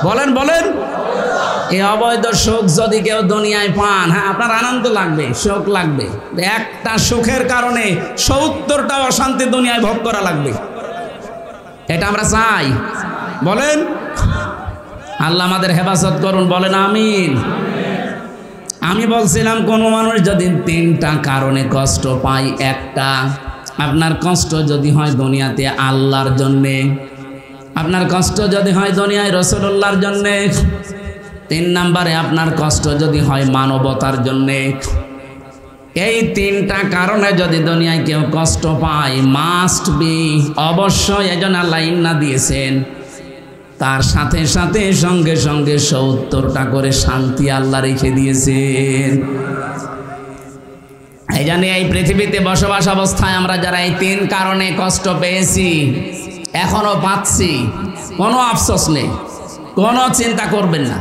বলেন বলেন। এই অবৈধ সুখ যদি কেউ দুনিয়ায় পান, হ্যাঁ আপনার আনন্দ লাগবে, সুখ লাগবে, একটা সুখের কারণে ৭০টা অশান্তি দুনিয়ায় ভোগ করা লাগবে। এটা আমরা চাই? বলেন। আল্লাহ আমাদের হেফাজত করুন, বলেন আমিন। আমি বলছিলাম কোন মানুষ যদি 3টা কারণে কষ্ট পায়, একটা আপনার কষ্ট যদি হয় দুনিয়াতে আল্লাহর জন্যে, আপনার কষ্ট যদি হয় দুনিয়ায় রাসূলুল্লাহর জন্যে, 3 নম্বরে আপনার কষ্ট যদি হয় মানবতার জন্যে। এই 3টা কারণে যদি দুনিয়ায় কেউ কষ্ট পায়, মাস্ট বি, অবশ্যই এজন্য আল্লাহ ইন্না দিয়েছেন, তার সাথে সাথে সঙ্গে সঙ্গে ৭০টা করে শান্তি আল্লাহ রেখে দিয়েছেন। এই জন্য এই পৃথিবীতে বসবাস অবস্থায় আমরা যারা এই 3 কারণে কষ্ট পেয়েছি, এখনো পাচ্ছি, কোনো আফসোস নেই, কোনো চিন্তা করবেন না।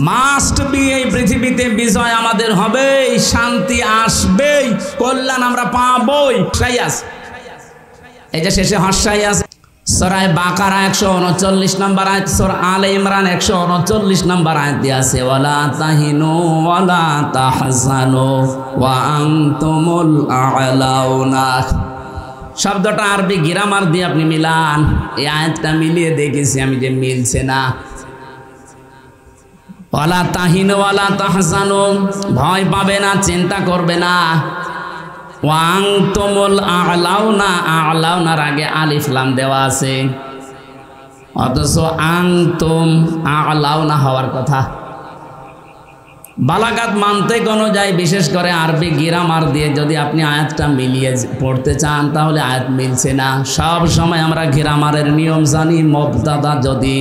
মাস্ট বি, এই পৃথিবীতে বিজয় আমাদের হবেই, শান্তি আসবেই, কল্যাণ আমরা পাবই। এই যে শেষে হর্ষাই আছে, সূরা বাকারা 139 নম্বর আয়াত, সূরা আলে ইমরান 139 নম্বর আয়াত দিয়ে আছে, ওয়ালা তাহিনু ওয়ালা তাহজানু ওয়া আনতুমুল আ'লাউনা। শব্দটা আরবি গ্রামার দিয়ে আপনি মিলান, এই আয়াতটা মিলিয়ে দেখেছি আমি যে মিলছে না। ওয়ালা তাহিনু ওয়ালা তাহজানু, ভয় পাবে না, চিন্তা করবে না। ওয়া আনতুমুল আ'লাউনা, আ'লাউনার আগে আলিফ লাম দেওয়া আছে, অথচ আনতুম আ'লাউনা হওয়ার কথা। বালাগাত মানতে অনুযায়ী, বিশেষ করে আরবি গ্রামার দিয়ে যদি আপনি আয়াতটা মিলিয়ে পড়তে চান, তাহলে আয়াত মিলছে না। সব সময় আমরা গ্রামারের নিয়ম জানি, মুবতাদা যদি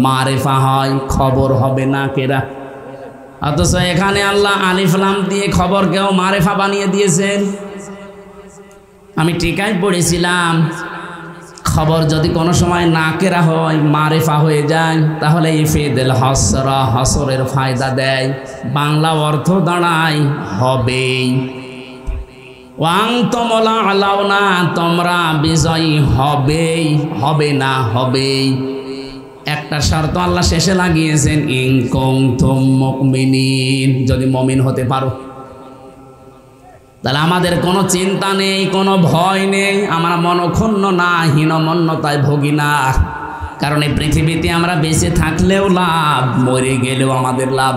মারিফা হয় খবর হবে না কেরা, অথচ এখানে আল্লাহ আলিফ লাম দিয়ে খবরকেও মারিফা বানিয়ে দিয়েছেন। আমি টিকাই পড়েছিলাম, খবর যদি কোনো সময় নাকেরা হয়, মারিফা হয়ে যায়, তাহলে ইফিদুল হসরা, হসরের ফায়দা দেয়, বাংলা অর্থ দাঁড়ায় হবেই। ওয়াংতুমুল আ'লাউনা, তোমরা বিজয়ী হবেই, হবে না হবেই। একটা শর্ত আল্লাহ শেষে লাগিয়েছেন, ইন কুনতুম মুমিনিন, যদি মুমিন হতে পারো। তাহলে আমাদের কোনো চিন্তা নেই, কোনো ভয় নেই, আমরা মনক্ষুণ্ণ না, হীনমন্যতায় ভোগী না। কারণ এই পৃথিবীতে আমরা বেঁচে থাকলেও লাভ, মরে গেলেও আমাদের লাভ।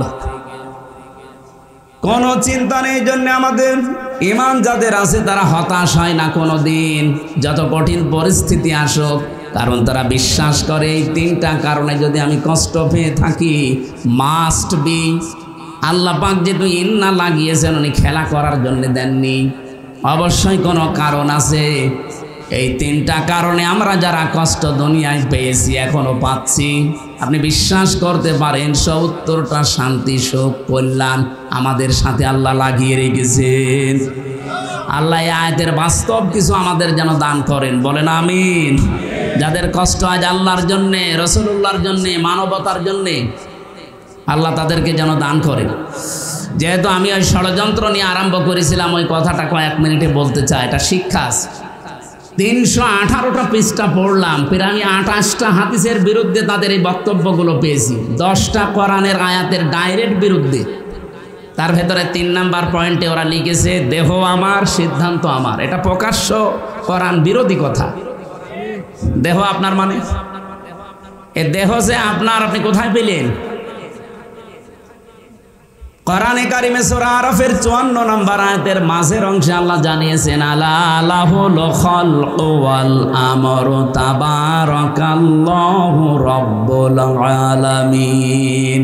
কোনো চিন্তা নেই, জন্য আমাদের ঈমান যাদের আছে তারা হতাশ হয় না কোনো দিন, যত কঠিন পরিস্থিতি আসুক, কারণ তারা বিশ্বাস করে এই 3টা কারণে যদি আমি কষ্ট পেয়ে থাকি, মাস্ট বি, আল্লাহ পাক যেহেতু ইন্না লাগিয়েছেন, উনি খেলা করার জন্য দেননি, অবশ্যই কোনো কারণ আছে। এই 3টা কারণে আমরা যারা কষ্ট দুনিয়ায় পেয়েছি, এখনো পাচ্ছি, আপনি বিশ্বাস করতে পারেন ৭০টা শান্তি, সুখ, কল্যাণ আমাদের সাথে আল্লাহ লাগিয়ে রেখেছেন। আল্লাহ এই আয়াতের বাস্তব কিছু আমাদের যেন দান করেন, বলেন আমিন। যাদের কষ্ট আজ আল্লাহর জন্যে, রাসূলুল্লাহর জন্যে, মানবতার জন্যে, আল্লাহ তাদেরকে যেন দান করেন। যেহেতু আমি ওই ষড়যন্ত্র নিয়ে আরম্ভ করেছিলাম, ওই কথাটা কয়েক মিনিটে বলতে চাই, এটা শিক্ষা আছে। 318টা পৃষ্ঠা পড়লাম, প্রায় আমি 28টা হাদিসের বিরুদ্ধে তাদের এই বক্তব্যগুলো পেয়েছি, 10টা কোরআনের আয়াতের ডাইরেক্ট বিরুদ্ধে। তার ভেতরে 3 নাম্বার পয়েন্টে ওরা লিখেছে, দেহ আমার, সিদ্ধান্ত আমার। এটা প্রকাশ্য কোরআন বিরোধী কথা। দেহ আপনার মানে, এ দেহ যে আপনার, আপনি কোথায় পেলেন? কোরআনে কারিমে সূরা আরাফের 54 নম্বর আয়াতের মাঝের অংশে আল্লাহ জানিয়েছেন, আলা লাহুল খালকু ওয়াল আমরু তাবারাকাল্লাহু রাব্বুল আলামিন।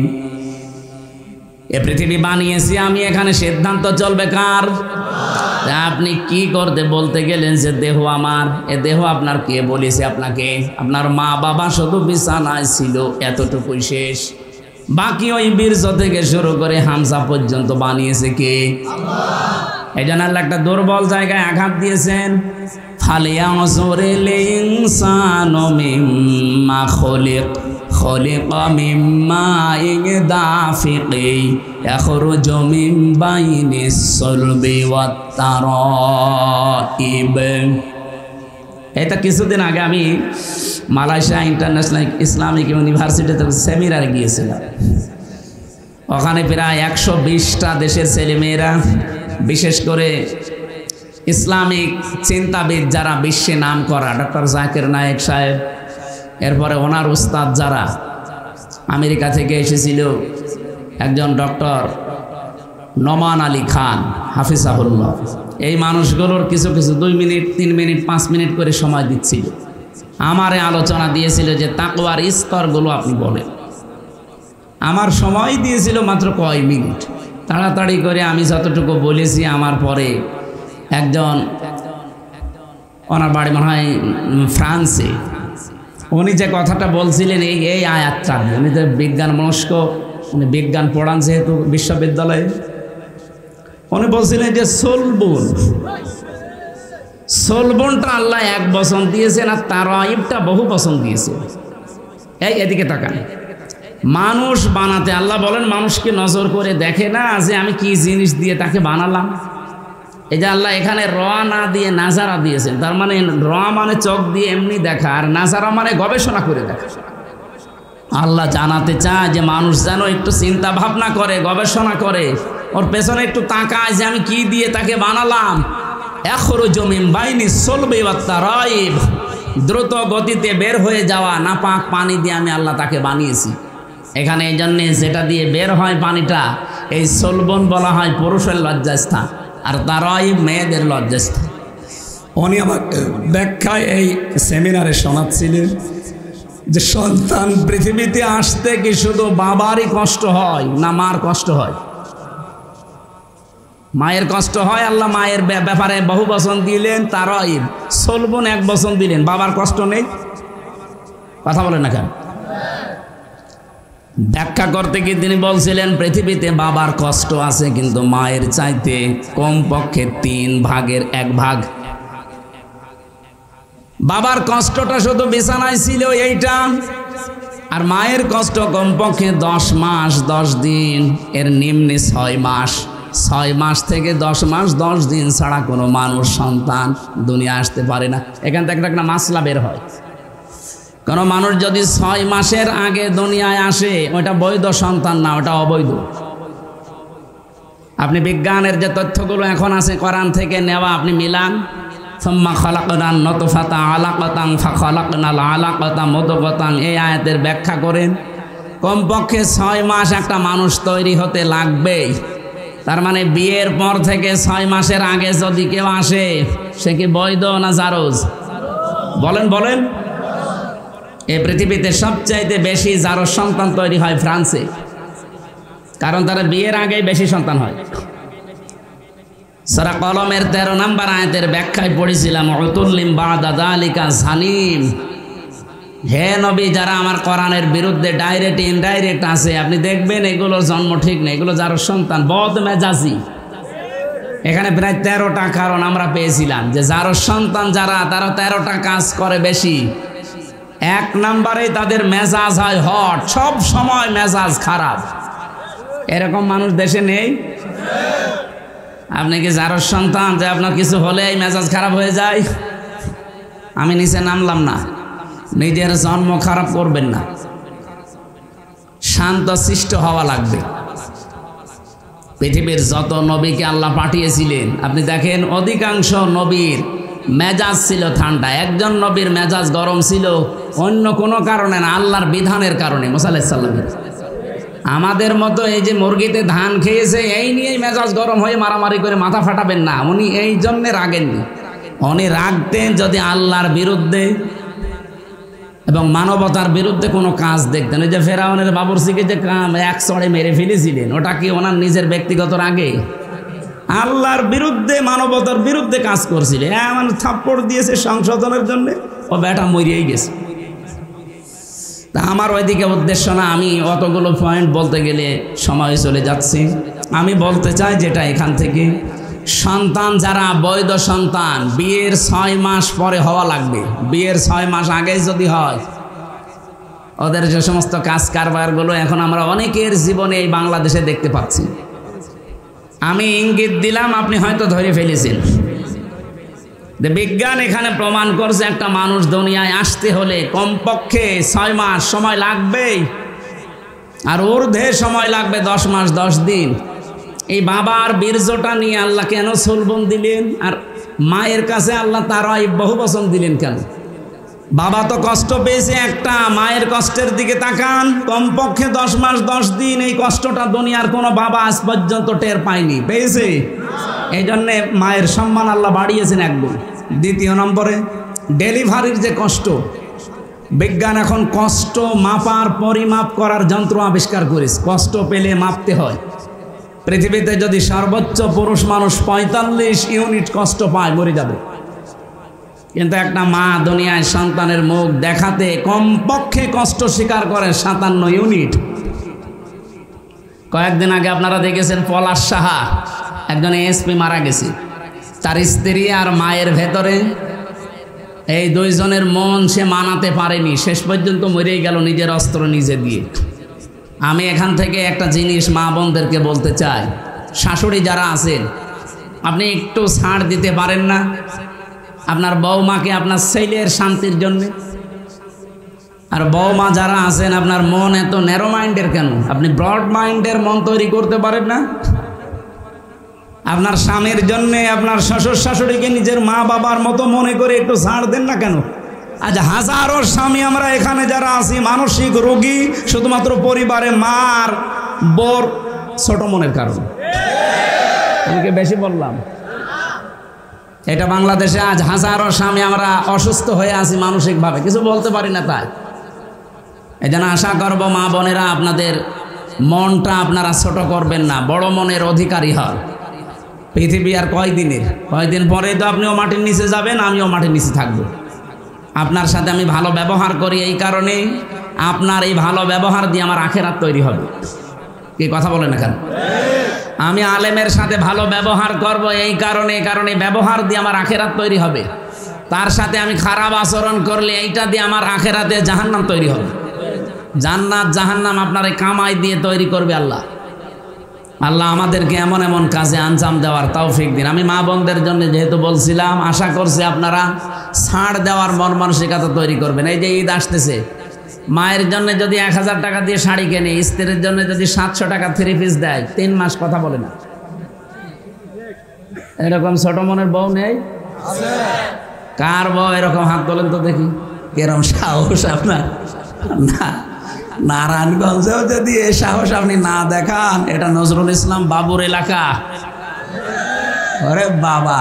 এ পৃথিবী বানিয়েছি আমি, এখানে সিদ্ধান্ত চলবে কার? আপনি কি করতে বলতে গেলেন যে দেহ আমার, এ দেহ আপনার কে বলেছে আপনাকে? আপনার মা বাবা শুধু বিছানায় ছিল, এতটুকুই শেষ। বাকি ওই বীর্য থেকে শুরু করে হামজা পর্যন্ত বানিয়েছে কে? আল্লাহ। এই জন্য আল্লাহ একটা দুর্বল জায়গায় আঘাত দিয়েছেন, ফালিয়ানজুরিল ইনসানু মিম্মা খুলিক, খুলিকা মিম্মা দাফিকি ইয়াখরুজু মিন বাইনিস সুলবি ওয়াত তারাইব। এটা কিছুদিন আগে আমি মালয়েশিয়া ইন্টারন্যাশনাল ইসলামিক ইউনিভার্সিটিতে সেমিনারে গিয়েছিলাম। ওখানে প্রায় 120টা দেশের ছেলেমেয়েরা, বিশেষ করে ইসলামিক চিন্তাবিদ যারা বিশ্বে নাম করা, ডক্টর জাকির নায়েক সাহেব, এরপরে ওনার উস্তাদ যারা আমেরিকা থেকে এসেছিল, একজন ডক্টর নোমান আলী খান হাফিজাহুল্লাহ, এই মানুষগুলোর কিছু কিছু 2 মিনিট 3 মিনিট 5 মিনিট করে সময় দিচ্ছিল। আমারে আলোচনা দিয়েছিল যে তাকওয়ার স্তরগুলো আপনি বলেন। আমার সময় দিয়েছিল মাত্র কয় মিনিট, তাড়াতাড়ি করে আমি যতটুকু বলেছি, আমার পরে একজন, ওনার বাড়ি মনে হয় ফ্রান্সে, উনি যে কথাটা বলছিলেন এই আয়াতটা, উনি তো বিজ্ঞান মনস্ক, উনি বিজ্ঞান পড়ান যেহেতু বিশ্ববিদ্যালয়ে, উনি বলছিলেন যে সোলবনটা আল্লাহ 1 বচন দিয়েছেন আর তারাইবটা বহু বচন দিয়েছে। এদিকে তাকান, মানুষ বানাতে আল্লাহ বলেন মানুষকে নজর করে দেখে না যে আমি কি জিনিস দিয়ে তাকে বানালাম। এই যে আল্লাহ এখানে র না দিয়ে নাজারা দিয়েছেন, তার মানে র মানে চোখ দিয়ে এমনি দেখা, আর নাজারা মানে গবেষণা করে দেখা। আল্লাহ জানাতে চায় যে মানুষ যেন একটু চিন্তা ভাবনা করে, গবেষণা করে, ওর পেছনে একটু তাকায় যে আমি কি দিয়ে তাকে বানালাম। এখরুজু মিন বাইনি সলবি ওয়াত তারাইব, দ্রুত গতিতে বের হয়ে যাওয়া নাপাক পানি দিয়ে আমি আল্লাহ তাকে বানিয়েছি। এখানে এই জন্যে যেটা দিয়ে বের হয় পানিটা, এই সলবন বলা হয় পুরুষের লজ্জাস্থান, আর তারাইব মেয়েদের লজ্জাস্থান। উনি আমার ব্যাখ্যায় এই সেমিনারে শোনাচ্ছিলেন যে সন্তান পৃথিবীতে আসতে কি শুধু বাবারই কষ্ট হয় না মার কষ্ট হয়? মায়ের কষ্ট হয়। আল্লাহ মায়ের ব্যাপারে বহু বচন দিলেন, তারাইব, সলবন 1 বচন দিলেন, বাবার কষ্ট নেই? কথা বলেন না কেন? ব্যাখ্যা করতে গিয়ে তিনি বলছিলেন পৃথিবীতে বাবার কষ্ট আছে, কিন্তু মায়ের চাইতে কমপক্ষে 3 ভাগের 1 ভাগ। বাবার কষ্টটা শুধু বিছানায় ছিল এইটা, আর মায়ের কষ্ট কমপক্ষে 10 মাস 10 দিন, এর নিম্নে 6 মাস। 6 মাস থেকে 10 মাস 10 দিন ছাড়া কোনো মানুষ সন্তান দুনিয়া আসতে পারে না। এখান থেকে একটা মাসলা বের হয়, কোনো মানুষ যদি 6 মাসের আগে দুনিয়ায় আসে, ওটা বৈধ সন্তান না, ওটা অবৈধ। আপনি বিজ্ঞানের যে তথ্যগুলো এখন আছে কোরআন থেকে নেওয়া, আপনি মিলান। সুম্মা খালাকনান নতফাতা আলাকাতান ফাখালাকনাল আলাকাতা মুদগাতান, এই আয়াতের ব্যাখ্যা করেন কমপক্ষে 6 মাস একটা মানুষ তৈরি হতে লাগবেই। তার মানে বিয়ের পর থেকে 6 মাসের আগে যদি কেউ আসে, সে কি বৈধ না জারজ? বলেন বলেন। এই পৃথিবীতে সবচাইতে বেশি জারজ সন্তান তৈরি হয় ফ্রান্সে, কারণ তারা বিয়ের আগেই বেশি সন্তান হয়। সূরা কলমের 13 নম্বর আয়াতের ব্যাখ্যায় পড়েছিলাম, উতুল্লিম বাদা যালিকা জানিম। হে নবী, যারা আমার কোরআনের বিরুদ্ধে ডাইরেক্ট ইনডাইরেক্ট আছে, আপনি দেখবেন এগুলোর জন্ম ঠিক নেই, এগুলো যার সন্তান বদ মেজাজি। এখানে প্রায় 13টা কারণ আমরা পেয়েছিলাম যে যার সন্তান যারা, তারা 13টা কাজ করে বেশি। 1 নম্বরে তাদের মেজাজ হয় হট, সব সময় মেজাজ খারাপ। এরকম মানুষ দেশে নেই? আপনি কি যার সন্তান যে আপনার কিছু হলেই মেজাজ খারাপ হয়ে যায়? আমি নিচে নামলাম না, নিজের জন্ম খারাপ করবেন না, শান্ত শিষ্ট হওয়া লাগবে। পৃথিবীর যত নবীকে আল্লাহ পাঠিয়েছিলেন, আপনি দেখেন অধিকাংশ নবীর মেজাজ ছিল ঠান্ডা। একজন নবীর মেজাজ গরম ছিল অন্য কোনো কারণে না, আল্লাহর বিধানের কারণে। মুসা আলাইহিস সালামের আমাদের মতো এই যে মুরগিতে ধান খেয়েছে এই নিয়েই মেজাজ গরম হয়ে মারামারি করে মাথা ফাটাবেন না, উনি এই জন্যে রাগেননি। উনি রাগতেন যদি আল্লাহর বিরুদ্ধে এবং মানবতার বিরুদ্ধে কোনো কাজ দেখতেন। ওই যে ফেরাউনের বাবুরচিকে যে এক চড়ে মেরে ফেলেছিলেন, ওটা কি ওনার নিজের ব্যক্তিগত রাগে? আল্লাহর বিরুদ্ধে, মানবতার বিরুদ্ধে কাজ করছিল। এমন থাপ্পড় দিয়েছে সংশোধনের জন্য, ও বেটা মরিয়েই গেছে। তা আমার ওইদিকে উদ্দেশ্য না, আমি অতগুলো পয়েন্ট বলতে গেলে সময় চলে যাচ্ছে। আমি বলতে চাই যেটা এখান থেকে, সন্তান যারা বৈধ সন্তান, বিয়ের 6 মাস পরে হওয়া লাগবে। বিয়ের 6 মাস আগে যদি হয়, ওদের যে সমস্ত কাজ কারবারগুলো এখন আমরা অনেকের জীবনে এই বাংলাদেশে দেখতে পাচ্ছি। আমি ইঙ্গিত দিলাম, আপনি হয়তো ধরে ফেলেছেন। বিজ্ঞান এখানে প্রমাণ করছে একটা মানুষ দুনিয়ায় আসতে হলে কমপক্ষে 6 মাস সময় লাগবেই, আর ঊর্ধ্বে সময় লাগবে 10 মাস 10 দিন। এই বাবার বীর্যটা নিয়ে আল্লাহ কেন সুলবন দিলেন, আর মায়ের কাছে আল্লাহ তার বহু বচন দিলেন কেন? বাবা তো কষ্ট পেয়েছে একটা, মায়ের কষ্টের দিকে তাকান, কমপক্ষে 10 মাস 10 দিন। এই কষ্টটা দুনিয়ার কোনো বাবা আজ পর্যন্ত টের পায়নি, পেয়েছে? এই জন্যে মায়ের সম্মান আল্লাহ বাড়িয়েছেন একদম। দ্বিতীয় নম্বরে ডেলিভারির যে কষ্ট, বিজ্ঞান এখন কষ্ট মাপার পরিমাপ করার যন্ত্র আবিষ্কার করেছে। কষ্ট পেলে মাপতে হয়। পৃথিবীতে যদি সর্বোচ্চ পুরুষ মানুষ 45 ইউনিট কষ্ট পায় মরে যাবে, কিন্তু একটা মা দুনিয়ায় সন্তানের মুখ দেখাতে কমপক্ষে কষ্ট স্বীকার করে 57 ইউনিট। কয়েকদিন আগে আপনারা দেখেছেন পলাশ সাহা, একজন এসপি মারা গেছে, তার স্ত্রী আর মায়ের ভেতরে এই দুইজনের মন সে মানাতে পারেনি, শেষ পর্যন্ত মরেই গেল নিজের অস্ত্র নিজে দিয়ে। আমি এখান থেকে একটা জিনিস মা বোনদেরকে বলতে চাই, শাশুড়ি যারা আছেন আপনি একটু ছাড় দিতে পারেন না আপনার বৌমাকে আপনার ছেলের শান্তির জন্য? আর বৌমা যারা আছেন আপনার মন এত ন্যারো মাইন্ডের কেন? আপনি ব্রড মাইন্ডের মন তৈরি করতে পারেন না? আপনার স্বামীর জন্যে আপনার শ্বশুর শাশুড়িকে নিজের মা বাবার মতো মনে করে একটু ছাড় দেন না কেন? আজ হাজারো স্বামী আমরা এখানে যারা আছি মানসিক রোগী শুধুমাত্র পরিবারে মার বোর ছোট মনের কারণে। আমি কি বেশি বললাম? এটা বাংলাদেশে আজ হাজারো স্বামী আমরা অসুস্থ হয়ে আছি মানসিকভাবে, কিছু বলতে পারি না। তাই এই জন্য আশা করব মা বোনেরা আপনাদের মনটা আপনারা ছোট করবেন না, বড় মনের অধিকারী হন। পৃথিবী আর কয়দিন পরে তো আপনিও মাটির নিচে যাবেন, আমিও মাটির নিচে থাকবো। আপনার সাথে আমি ভালো ব্যবহার করি এই কারণে আপনার এই ভালো ব্যবহার দিয়ে আমার আখেরাত তৈরি হবে। কি কথা বলেন না কেন? আমি আলেমের সাথে ভালো ব্যবহার করব এই কারণে ব্যবহার দিয়ে আমার আখেরাত তৈরি হবে। তার সাথে আমি খারাপ আচরণ করলে এইটা দিয়ে আমার আখেরাতে জাহান্নাম তৈরি হবে। জান্নাত জাহান্নাম আপনার এই কামাই দিয়ে তৈরি করবে আল্লাহ। আল্লাহ আমাদেরকে এমন এমন কাজে আঞ্জাম দেওয়ার তৌফিক দিন। আমি মা বোনদের জন্য যেহেতু বলছিলাম, আশা করছি আপনারা ছাড় দেওয়ার মন মানসিকতা তৈরি করবেন। এই যে ঈদ আসতেছে, মায়ের জন্য যদি 1000 টাকা দিয়ে শাড়ি কেনে, স্ত্রীর জন্য যদি 700 টাকা 3 পিস দেয়, 3 মাস কথা বলে না। এরকম ছোট মনের বউ নেই? কার বউ এরকম হাত তোলেন তো দেখি, এরকম সাহস আপনার? না, নারায়ণগঞ্জেও যদি এই সাহস আপনি না দেখান, এটা নজরুল ইসলাম বাবুর এলাকা। ওরে বাবা,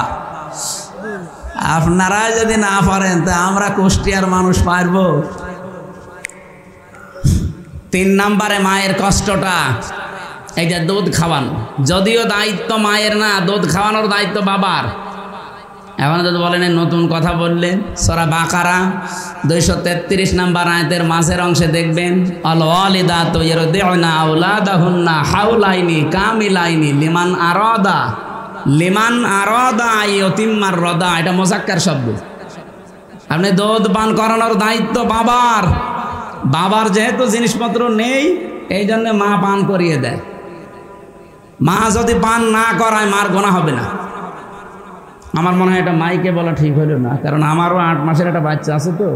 আপনারা যদি না পারেন তা আমরা কুষ্টিয়ার মানুষ পারব? 3 নম্বরে মায়ের কষ্টটা, এই যে দুধ খাওয়ানো, যদিও দায়িত্ব মায়ের না, দুধ খাওয়ানোর দায়িত্ব বাবার। এখন যদি বলেন নতুন কথা বললেন, সূরা বাকারা 233 নম্বর আয়াতের মাঝের অংশে দেখবেন, আল ওয়ালিদাতু ইরদিউনা আওলাদাহুন্না হাওলাইনি কামিলাইনি লিমান আরাদা আইয়ুতিম্মার রাদা। এটা মুযাক্কার শব্দ। আপনি দুধ পান করানোর দায়িত্ব বাবার। বাবার যেহেতু জিনিসপত্র নেই, এই জন্য মা পান করিয়ে দেয়। মা যদি পান না করায় মার গোনা হবে না। আমার মনে হয় এটা মাইকে বলা ঠিক হলো না, কারণ আমারও 8 মাসের একটা বাচ্চা আছে। তো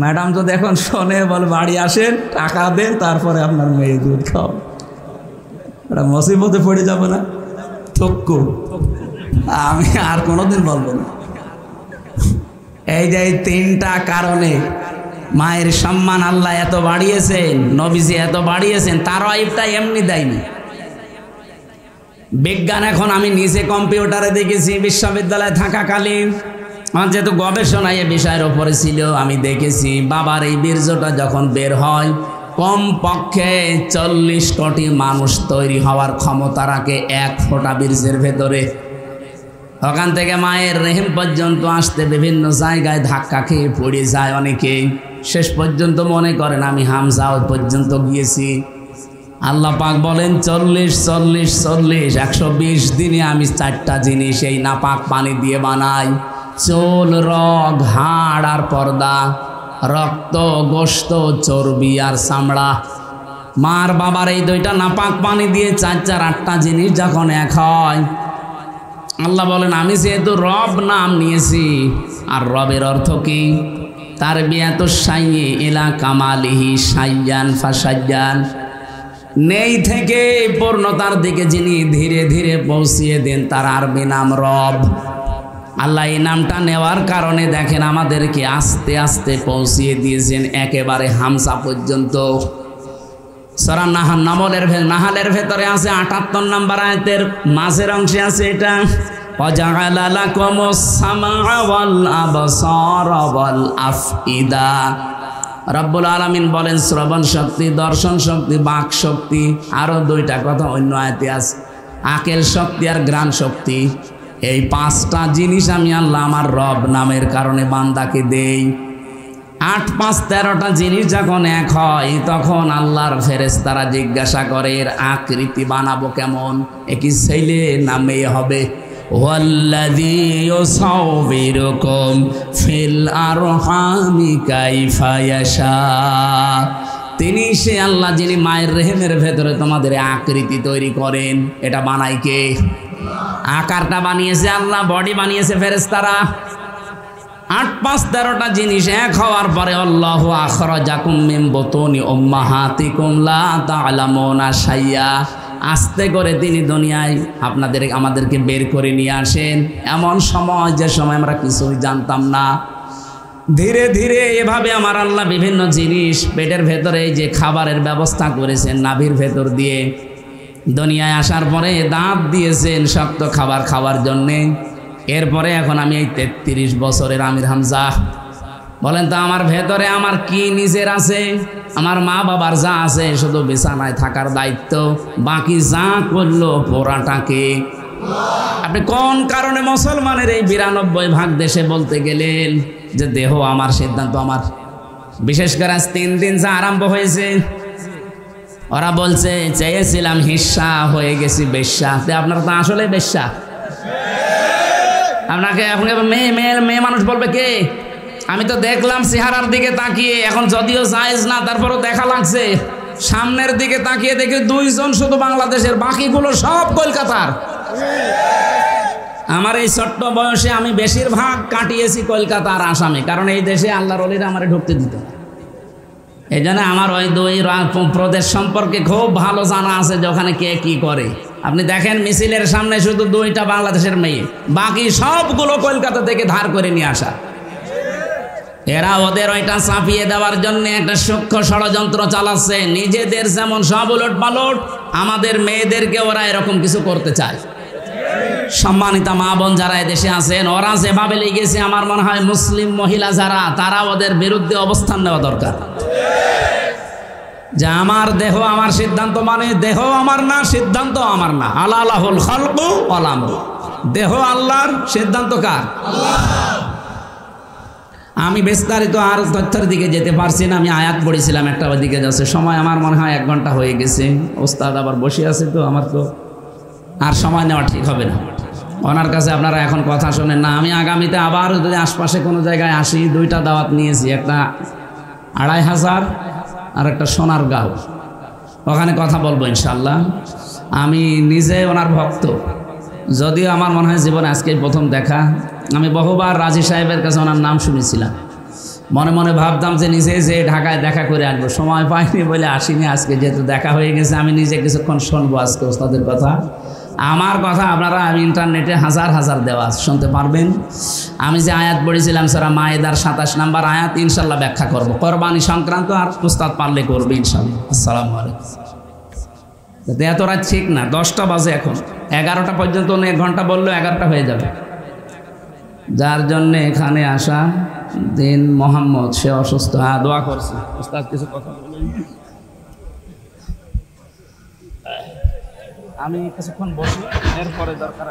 ম্যাডাম যদি এখন শোনে, বল বাড়ি আসেন, টাকা দেন, তারপরে আপনার মেয়ে দুধ খাও, এটা মুসিবতে পড়ে যাবে না? থক্কু, আমি আর কোনোদিন বলবো না। এই যে 3টা কারণে মায়ের সম্মান আল্লাহ এত বাড়িয়েছেন, নবীজি এত বাড়িয়েছেন, তার ওয়াইফটা এমনি দেয়নি। বিজ্ঞান এখন আমি নিজে কম্পিউটারে দেখেছি, বিশ্ববিদ্যালয়ে থাকাকালীন আমার যেহেতু গবেষণা এই বিষয়ের ওপরে ছিল, আমি দেখেছি বাবার এই বীর্যটা যখন বের হয়, কমপক্ষে 40 কোটি মানুষ তৈরি হওয়ার ক্ষমতা রাখে 1 ফোঁটা বীর্যের ভেতরে। ওখান থেকে মায়ের রেহেম পর্যন্ত আসতে বিভিন্ন জায়গায় ধাক্কা খেয়ে পড়ে যায় অনেকে। শেষ পর্যন্ত মনে করেন আমি হামজা পর্যন্ত গিয়েছি। আল্লাহ পাক বলেন 120 দিনে আমি 4টা জিনিস এই নাপাক পানি দিয়ে বানাই, চুল, রগ, হাড় আর পর্দা, রক্ত, গোশত, চর্বি আর চামড়া। মার বাবার এই 2টা নাপাক পানি দিয়ে 4 4 8টা জিনিস যখন এক হয়, আল্লাহ বলেন আমি যেহেতু রব নাম নিয়েছি, আর রবের অর্থ কি? তারবিয়াতু শাইয়্যি ইলা কামালিহি শাইয়ান ফাশাইয়ান, নেই থেকে পূর্ণতার দিকে যিনি ধীরে ধীরে পৌঁছিয়ে দেন তার আরবি নাম রব। আল্লাহ এই নামটা নেওয়ার কারণে দেখেন আমাদেরকে আস্তে আস্তে পৌঁছিয়ে দিয়েছেন একেবারে হামসা পর্যন্ত। সূরা নাহালের ভেতরে আছে 78 নম্বর আয়াতের মাঝের অংশে আছে এটা, ওয়াজাআলা লাকুমুস সামআ ওয়াল আবসারা ওয়াল আফইদা। রব্বুল আলামিন বলেন শ্রবণ শক্তি, দর্শন শক্তি, বাক শক্তি, আরো 2টা কথা অন্য আয়াতে আছে, আকেল শক্তি আর ঘ্রাণ শক্তি। এই 5টা জিনিস আমি আল্লাহ আমার রব নামের কারণে বান্দাকে দেই। 8 5 13টা জিনিস যখন এক হয় তখন আল্লাহর ফেরেশতারা জিজ্ঞাসা করে এর আকৃতি বানাবো কেমন, এ কি ছেলে না মেয়ে হবে? ওয়াল্লাযী ইউসাউবিরুকুম ফিল আরহামি কাইফা ইয়াশা, তিনি সে আল্লাহ যিনি মায়ের রেহেমের ভেতরে তোমাদের আকৃতি তৈরি করেন। এটা বানাই কে? আকারটা বানিয়েছে আল্লাহ, বডি বানিয়েছে ফেরেশতারা। 8 5 13টা জিনিস এক হওয়ার পরে আল্লাহু আখরাজাকুম মিন বুতুনি উম্মাহাতিকুম লা তা'লামুনা শাইয়া, আস্তে করে তিনি দুনিয়ায় আমাদেরকে বের করে নিয়ে আসেন এমন সময় যে সময় আমরা কিছুই জানতাম না। ধীরে ধীরে এভাবে আমার আল্লাহ বিভিন্ন জিনিস পেটের ভেতরে যে খাবারের ব্যবস্থা করেছেন নাভির ভেতর দিয়ে, দুনিয়ায় আসার পরে দাঁত দিয়েছেন শক্ত খাবার খাওয়ার জন্যে। এরপরে এখন আমি এই 33 বছরের আমির হামজা। বলেন তো আমার ভেতরে আমার কি নিজের আছে? আমার মা বাবার যা আছে শুধু বিছানায় থাকার দায়িত্ব, বাকি যা করলো পোড়াটাকে। আপনি কোন কারণে মুসলমানের এই 92% দেশে বলতে গেলেন যে দেহ আমার, সিদ্ধান্ত আমার? বিশেষ করে আজ 3 দিন যা আরম্ভ হয়েছে, ওরা বলছে চেয়েছিলাম হিস্সা, হয়ে গেছি বেশ্যা। আপনারা তো আসলে বেশ্যা। আপনাকে মেয়ে মানুষ বলবে কে? আমি তো দেখলাম চেহারার দিকে তাকিয়ে, এখন যদিও জায়েজ না তারপরও দেখা লাগছে। সামনের দিকে তাকিয়ে দেখি 2 জন শুধু বাংলাদেশের, বাকিগুলো সব কলকাতার। আমার এই ছোট্ট বয়সে আমি বেশিরভাগ কাটিয়েছি কলকাতা আর আসামে, কারণ এই দেশে আল্লাহর ওলিরা আমারে ঢুকতে দিত না। এই জন্য আমার ওই 2 প্রদেশ সম্পর্কে খুব ভালো জানা আছে যে ওখানে কে কি করে। আপনি দেখেন মিছিলের সামনে শুধু 2টা বাংলাদেশের মেয়ে, বাকি সবগুলো কলকাতা থেকে ধার করে নিয়ে আসা। এরা ওদের ওইটা চাপিয়ে দেওয়ার জন্য একটা সূক্ষ্ম ষড়যন্ত্র চালাচ্ছে। নিজেদের যেমন সব উলট পালট, আমাদের মেয়েদেরকে ওরা এরকম কিছু করতে চায়। সম্মানিতা মা বোন যারা এদেশে আছেন, ওরা যেভাবে লেগেছে আমার মনে হয় মুসলিম মহিলা যারা, তারা ওদের বিরুদ্ধে অবস্থান নেওয়া দরকার। যে আমার দেহ আমার সিদ্ধান্ত, মানে দেহ আমার না, সিদ্ধান্ত আমার না। আলাহুল খালকু ওয়াল আমরু, দেহ আল্লাহর, সিদ্ধান্ত কার? আমি বিস্তারিত আর তথ্যের দিকে যেতে পারছি না। আমি আয়াত পড়েছিলাম, একটা দিকে যাচ্ছে সময়, আমার মনে হয় 1 ঘন্টা হয়ে গেছে। ওস্তাদ আবার বসে আছে, তো আমার তো আর সময় নেওয়া ঠিক হবে না। ওনার কাছে আপনারা এখন কথা শোনেন না। আমি আগামীতে আবার যদি আশপাশে কোনো জায়গায় আসি, 2টা দাওয়াত নিয়েছি, একটা 2500 আর একটা সোনারগাঁও, ওখানে কথা বলবো ইনশাল্লাহ। আমি নিজে ওনার ভক্ত, যদিও আমার মনে হয় জীবনে আজকেই প্রথম দেখা। আমি বহুবার রাজি সাহেবের কাছে ওনার নাম শুনেছিলাম, মনে মনে ভাবতাম যে নিজে যে ঢাকায় দেখা করে আসবো, সময় পাইনি বলে আসিনি। আজকে যেহেতু দেখা হয়ে গেছে, আমি নিজে কিছুক্ষণ শুনবো আজকে ওস্তাদের কথা। আমার কথা আপনারা ইন্টারনেটে হাজার দেওয়া শুনতে পারবেন। আমি যে আয়াত পড়েছিলাম সূরা মায়েদার 27 নম্বর আয়াত, ইনশাল্লাহ ব্যাখ্যা করব, কোরবানি সংক্রান্ত, আর উস্তাদ পারলে করবে ইনশাল্লাহ। আসসালামু আলাইকুম। এত রাত ঠিক না, 10টা বাজে এখন, 11টা পর্যন্ত 1 ঘন্টা বললেও 11টা হয়ে যাবে। যার জন্য এখানে আসা, দিন মোহাম্মদ, সে অসুস্থ। হ্যাঁ, দোয়া করছি। উস্তাদ কিছু কথা বলেন। আমি কিছুক্ষণ বসি, এরপরে দরকার